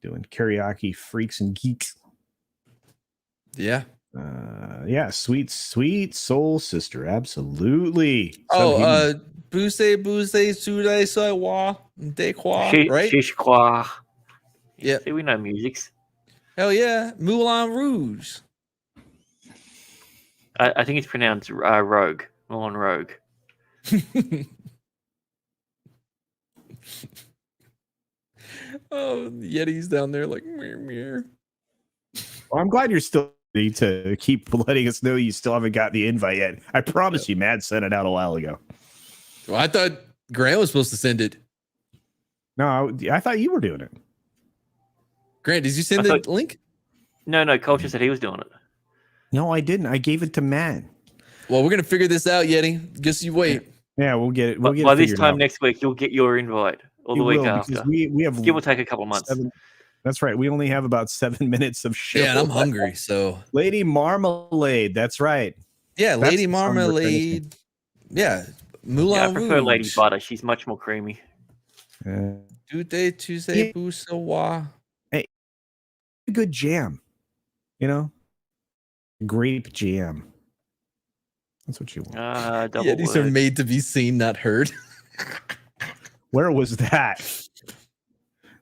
[SPEAKER 1] doing karaoke freaks and geeks.
[SPEAKER 2] Yeah.
[SPEAKER 1] Yeah, sweet soul sister, absolutely.
[SPEAKER 2] Buse Sude Soiwa De Kwa, right?
[SPEAKER 3] Shish Kwa.
[SPEAKER 2] Yeah.
[SPEAKER 3] See, we know musics.
[SPEAKER 2] Hell yeah. Moulin Rouge.
[SPEAKER 3] I think it's pronounced Rogue. Moulin Rogue.
[SPEAKER 2] Oh, Yeti's down there like meow.
[SPEAKER 1] Well, I'm glad you're still ready to keep letting us know you still haven't got the invite yet. I promise you, Mad sent it out a while ago.
[SPEAKER 2] Well, I thought Grant was supposed to send it.
[SPEAKER 1] No, I thought you were doing it.
[SPEAKER 2] Grant, did you send the link?
[SPEAKER 3] No, Culture said he was doing it.
[SPEAKER 1] No, I didn't. I gave it to Matt.
[SPEAKER 2] Well, we're gonna figure this out, Yeti. Just you wait.
[SPEAKER 1] Yeah, we'll get it.
[SPEAKER 3] By this time next week, you'll get your invite, or the week after.
[SPEAKER 1] We have
[SPEAKER 3] give or take a couple of months.
[SPEAKER 1] That's right. We only have about 7 minutes of show.
[SPEAKER 2] Yeah, and I'm hungry. So
[SPEAKER 1] Lady Marmalade. That's right.
[SPEAKER 2] Yeah, Lady Marmalade. Yeah, Moulin
[SPEAKER 3] I prefer
[SPEAKER 2] Rouge.
[SPEAKER 3] Lady Butter. She's much more creamy.
[SPEAKER 2] Tuesday, Busawa.
[SPEAKER 1] Hey, a good jam. You know, grape jam. That's what you want.
[SPEAKER 2] Yeah, these are made to be seen, not heard.
[SPEAKER 1] Where was that?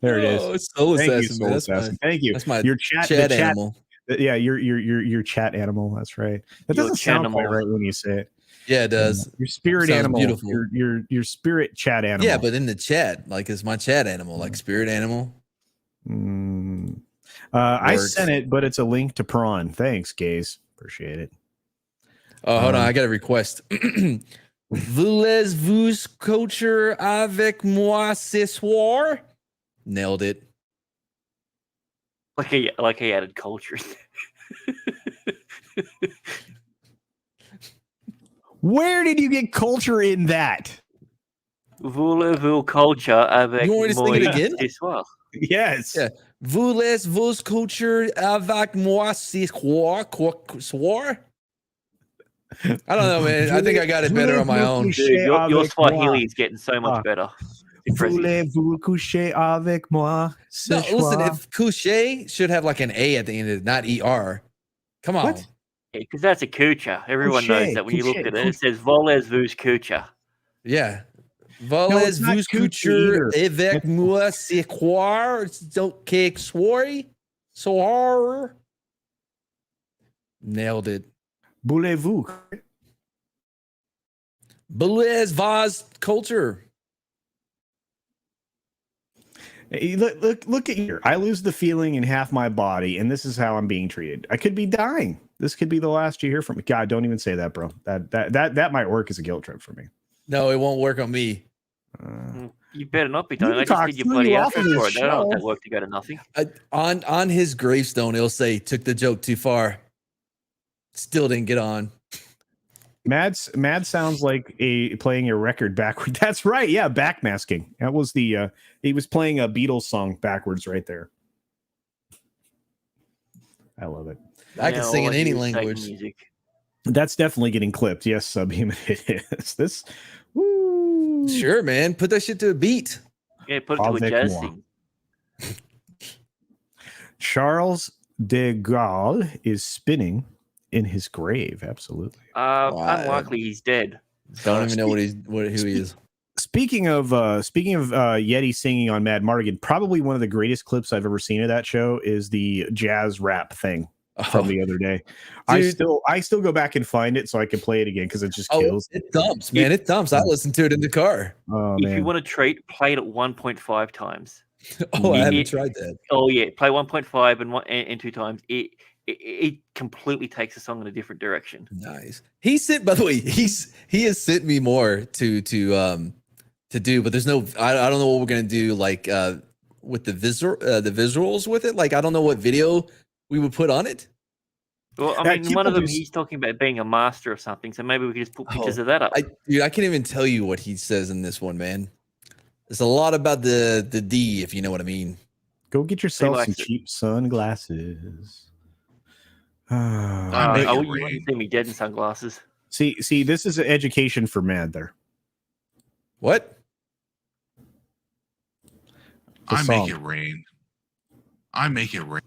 [SPEAKER 1] There it is.
[SPEAKER 2] It's Soul Assassin, man.
[SPEAKER 1] Thank you.
[SPEAKER 2] That's my
[SPEAKER 1] your chat
[SPEAKER 2] animal.
[SPEAKER 1] Yeah, your chat animal. That's right. That doesn't sound quite right when you say it.
[SPEAKER 2] Yeah, it does.
[SPEAKER 1] Your spirit animal.
[SPEAKER 2] Beautiful.
[SPEAKER 1] Your spirit chat animal.
[SPEAKER 2] Yeah, but in the chat, like it's my chat animal, like spirit animal.
[SPEAKER 1] I sent it, but it's a link to prawn. Thanks, gays. Appreciate it.
[SPEAKER 2] Oh, hold on. I got a request. Voulez-vous culture avec moi ce soir? Nailed it.
[SPEAKER 3] Like he added culture.
[SPEAKER 1] Where did you get culture in that?
[SPEAKER 3] Voulez-vous culture avec
[SPEAKER 2] you want me to sing it again?
[SPEAKER 3] Ce soir?
[SPEAKER 1] Yes.
[SPEAKER 2] Yeah. Voulez-vous culture avec moi ce soir? I don't know, man. I think I got it better on my own.
[SPEAKER 3] Dude, your Swahili is getting so much better.
[SPEAKER 1] Voulez-vous coucher avec moi?
[SPEAKER 2] No, listen, if coucher should have like an A at the end of it, not ER. Come on.
[SPEAKER 1] What?
[SPEAKER 3] Yeah, because that's a coucher. Everyone knows that when you look at it, it says voulez-vous coucher.
[SPEAKER 2] Yeah. Voulez-vous coucher avec moi ce soir? Okay, soir. Nailed it.
[SPEAKER 1] Voulez-vous?
[SPEAKER 2] Voulez-vous culture?
[SPEAKER 1] Hey, look at here. I lose the feeling in half my body, and this is how I'm being treated. I could be dying. This could be the last you hear from me. God, don't even say that, bro. That might work as a guilt trip for me.
[SPEAKER 2] No, it won't work on me.
[SPEAKER 3] You better not be dying. I just did your bloody outfit for it. I don't want that work to go to nothing.
[SPEAKER 2] On his gravestone, it'll say, "Took the joke too far." Still didn't get on.
[SPEAKER 1] Mad sounds like playing a record backward. That's right. Yeah, backmasking. That was the he was playing a Beatles song backwards right there. I love it.
[SPEAKER 2] I can sing in any language.
[SPEAKER 1] That's definitely getting clipped. Yes, Subhuman, it is. This, woo.
[SPEAKER 2] Sure, man. Put that shit to a beat.
[SPEAKER 3] Yeah, put it to a jazz thing.
[SPEAKER 1] Charles de Gaulle is spinning in his grave. Absolutely.
[SPEAKER 3] Unlikely he's dead.
[SPEAKER 2] Don't even know who he is.
[SPEAKER 1] Speaking of Yeti singing on Mad Martigan, probably one of the greatest clips I've ever seen of that show is the jazz rap thing from the other day. Dude, I still go back and find it so I can play it again because it just kills.
[SPEAKER 2] It dumps, man. It dumps. I listen to it in the car.
[SPEAKER 1] Oh,
[SPEAKER 3] if you want a treat, play it at 1.5 times.
[SPEAKER 2] Oh, I haven't tried that.
[SPEAKER 3] Oh yeah, play 1.5 and 2 times. It completely takes the song in a different direction.
[SPEAKER 2] Nice. He sent, by the way, he has sent me more to do, but there's no. I don't know what we're gonna do like with the visuals with it. Like I don't know what video we would put on it.
[SPEAKER 3] Well, I mean, one of them he's talking about being a master of something, so maybe we could just put pictures of that up.
[SPEAKER 2] Dude, I can't even tell you what he says in this one, man. It's a lot about the D, if you know what I mean.
[SPEAKER 1] Go get yourself some cheap sunglasses.
[SPEAKER 3] I wouldn't want to see me dead in sunglasses.
[SPEAKER 1] See, this is an education for Mad there.
[SPEAKER 2] What?
[SPEAKER 5] I make it rain. I make it rain.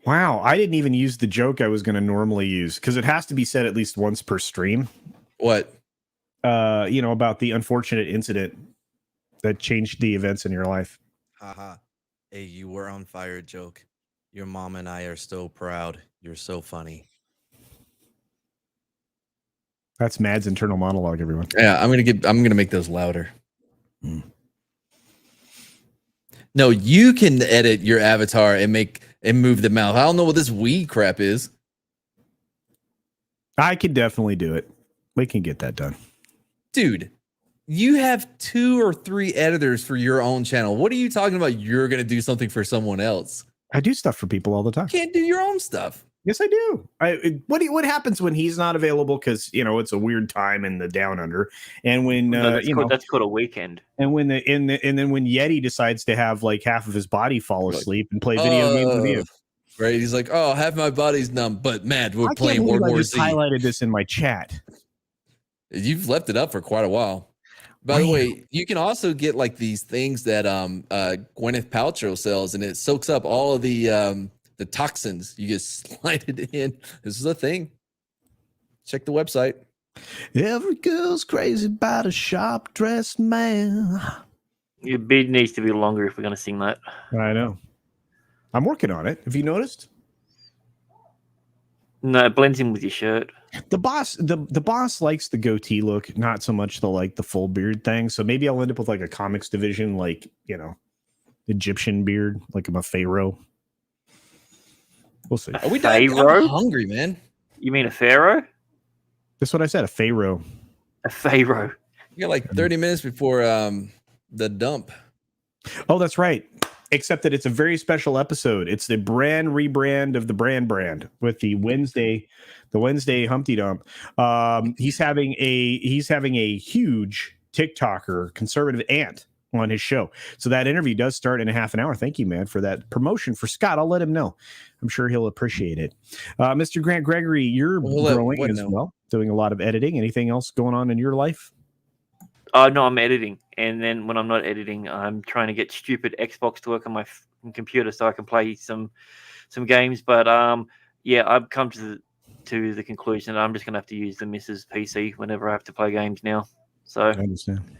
[SPEAKER 1] Wow, I didn't even use the joke I was going to normally use because it has to be said at least once per stream.
[SPEAKER 2] What?
[SPEAKER 1] About the unfortunate incident that changed the events in your life.
[SPEAKER 2] Haha. Hey, you were on fire joke. Your mom and I are so proud. You're so funny.
[SPEAKER 1] That's Mad's internal monologue, everyone.
[SPEAKER 2] Yeah, I'm gonna make those louder. No, you can edit your avatar and move the mouth. I don't know what this weed crap is.
[SPEAKER 1] I can definitely do it. We can get that done.
[SPEAKER 2] Dude, you have 2 or 3 editors for your own channel. What are you talking about? You're gonna do something for someone else.
[SPEAKER 1] I do stuff for people all the time.
[SPEAKER 2] You can't do your own stuff.
[SPEAKER 1] Yes, I do. What happens when he's not available? Because it's a weird time in the down under, and when
[SPEAKER 3] that's called a weekend.
[SPEAKER 1] And when and then when Yeti decides to have like half of his body fall asleep and play video games with you,
[SPEAKER 2] right? He's like, "Oh, half my body's numb, but man, we're
[SPEAKER 1] I
[SPEAKER 2] playing World War Z."
[SPEAKER 1] Highlighted this in my chat.
[SPEAKER 2] You've left it up for quite a while. By the way, you can also get like these things that Gwyneth Paltrow sells, and it soaks up all of the toxins. You just slide it in. This is a thing. Check the website.
[SPEAKER 1] Every girl's crazy about a sharp dressed man.
[SPEAKER 3] Your beard needs to be longer if we're going to sing that.
[SPEAKER 1] I know. I'm working on it. Have you noticed?
[SPEAKER 3] No, it blends in with your shirt.
[SPEAKER 1] The boss likes the goatee look, not so much the full beard thing. So maybe I'll end up with like a comics division, Egyptian beard, like I'm a pharaoh. We'll see.
[SPEAKER 2] Are we pharaoh? I'm hungry, man.
[SPEAKER 3] You mean a pharaoh?
[SPEAKER 1] That's what I said. A pharaoh.
[SPEAKER 3] A pharaoh.
[SPEAKER 2] You got like 30 minutes before the dump.
[SPEAKER 1] Oh, that's right. Except that it's a very special episode. It's the rebrand of the brand with the Wednesday Humpty Dump. He's having a huge TikToker conservative aunt on his show. So that interview does start in a half an hour. Thank you, man, for that promotion for Scott. I'll let him know. I'm sure he'll appreciate it. Mr. Grant Gregory, you're growing as well, doing a lot of editing. Anything else going on in your life?
[SPEAKER 3] No, I'm editing. And then when I'm not editing, I'm trying to get stupid Xbox to work on my computer so I can play some games. But I've come to the conclusion that I'm just going to have to use the Mrs. PC whenever I have to play games now. So I
[SPEAKER 1] understand.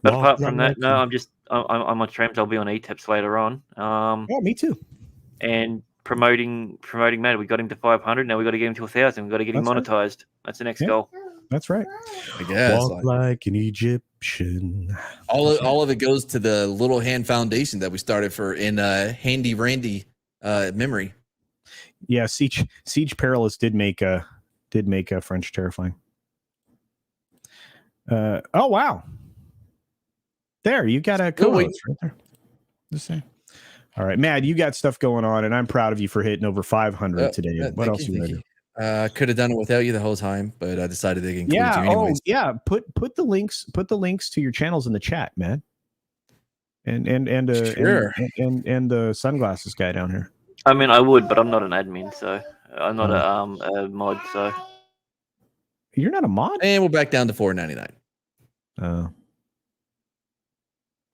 [SPEAKER 3] But apart from that, no, I'm on streams. I'll be on ETEPs later on.
[SPEAKER 1] Yeah, me too.
[SPEAKER 3] And promoting Matt. We got him to 500. Now we got to get him to 1,000. We got to get him monetized. Right. That's the next goal.
[SPEAKER 1] That's right.
[SPEAKER 2] I guess.
[SPEAKER 1] Walk like an Egyptian.
[SPEAKER 2] All of it goes to the Little Hand Foundation that we started for in Handy Randy memory.
[SPEAKER 1] Yeah, Siege Perilous did make a French terrifying. Oh wow. There, you got a co-host right there. Just saying. All right, Mad, you got stuff going on, and I'm proud of you for hitting over 500 today. What else you gonna do?
[SPEAKER 2] Could have done it without you the whole time, but I decided to include you anyways.
[SPEAKER 1] Put the links to your channels in the chat, man. And
[SPEAKER 2] sure.
[SPEAKER 1] and the sunglasses guy down here.
[SPEAKER 3] I mean, I would, but I'm not an admin, so I'm not a mod. So
[SPEAKER 1] you're not a mod,
[SPEAKER 2] and we're back down to $4.99.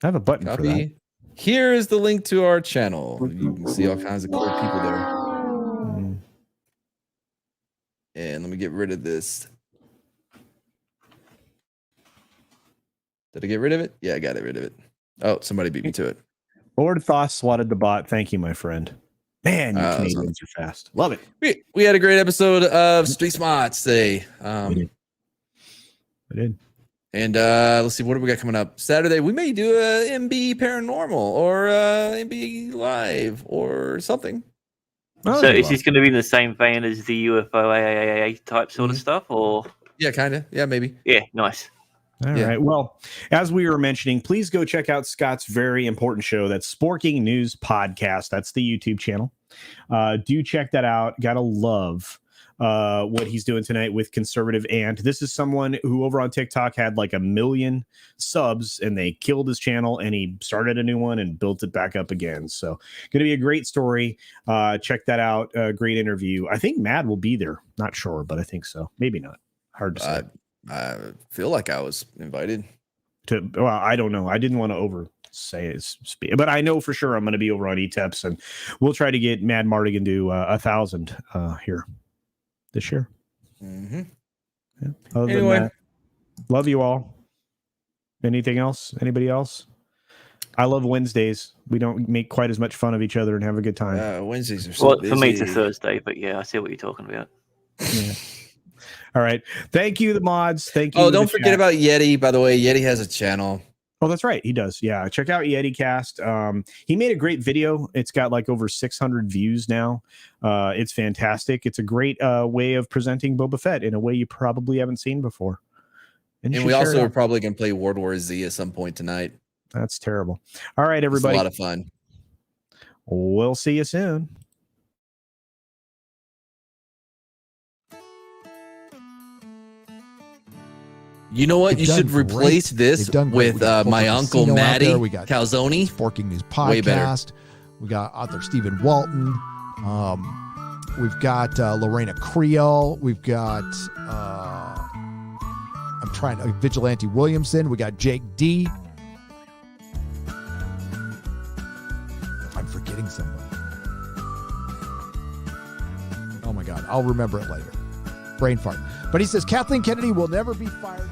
[SPEAKER 1] I have a button for that.
[SPEAKER 2] Here is the link to our channel. You can see all kinds of cool people there. And let me get rid of this. Did I get rid of it? Yeah, I got rid of it. Oh, somebody beat me to it.
[SPEAKER 1] Lord Thoth swatted the bot. Thank you, my friend. Man, you Canadians are fast. Love it.
[SPEAKER 2] We had a great episode of Street Smarts today.
[SPEAKER 1] We did.
[SPEAKER 2] And let's see, what do we got coming up? Saturday, we may do a MB Paranormal or MB Live or something.
[SPEAKER 3] So is this going to be in the same vein as the UFO AAA type sort of stuff, or?
[SPEAKER 2] Yeah, kind of. Yeah, maybe.
[SPEAKER 3] Yeah, nice.
[SPEAKER 1] All right. Well, as we were mentioning, please go check out Scott's very important show. That's Sporking News Podcast. That's the YouTube channel. Do check that out. Gotta love what he's doing tonight with Conservative Ant. This is someone who over on TikTok had like 1 million subs and they killed his channel and he started a new one and built it back up again. So going to be a great story. Check that out. Great interview. I think Mad will be there. Not sure, but I think so. Maybe not. Hard to say.
[SPEAKER 2] I feel like I was invited.
[SPEAKER 1] Well, I don't know. I didn't want to say it. But I know for sure I'm going to be over on ETEPS, and we'll try to get Mad Martigan to 1,000 here this year.
[SPEAKER 2] Mm-hmm.
[SPEAKER 1] Yeah. Other than that, love you all. Anything else? Anybody else? I love Wednesdays. We don't make quite as much fun of each other and have a good time.
[SPEAKER 2] Wednesdays are so busy.
[SPEAKER 3] For me, it's a Thursday, but yeah, I see what you're talking about.
[SPEAKER 1] Yeah. All right. Thank you, the mods. Thank you.
[SPEAKER 2] Oh, don't forget about Yeti. By the way, Yeti has a channel.
[SPEAKER 1] Oh, that's right. He does. Yeah. Check out YetiCast. He made a great video. It's got like over 600 views now. It's fantastic. It's a great way of presenting Boba Fett in a way you probably haven't seen before.
[SPEAKER 2] And we also are probably going to play World War Z at some point tonight.
[SPEAKER 1] That's terrible. All right, everybody.
[SPEAKER 2] It's a lot of fun.
[SPEAKER 1] We'll see you soon.
[SPEAKER 2] You know what? You should replace this with my uncle Matty Calzone.
[SPEAKER 5] Forking News podcast.
[SPEAKER 2] Way better.
[SPEAKER 5] We got author Stephen Walton. We've got Lorena Creel. We've got Vigilante Williamson. We got Jake D. I'm forgetting someone. Oh my God. I'll remember it later. Brain fart. But he says Kathleen Kennedy will never be fired.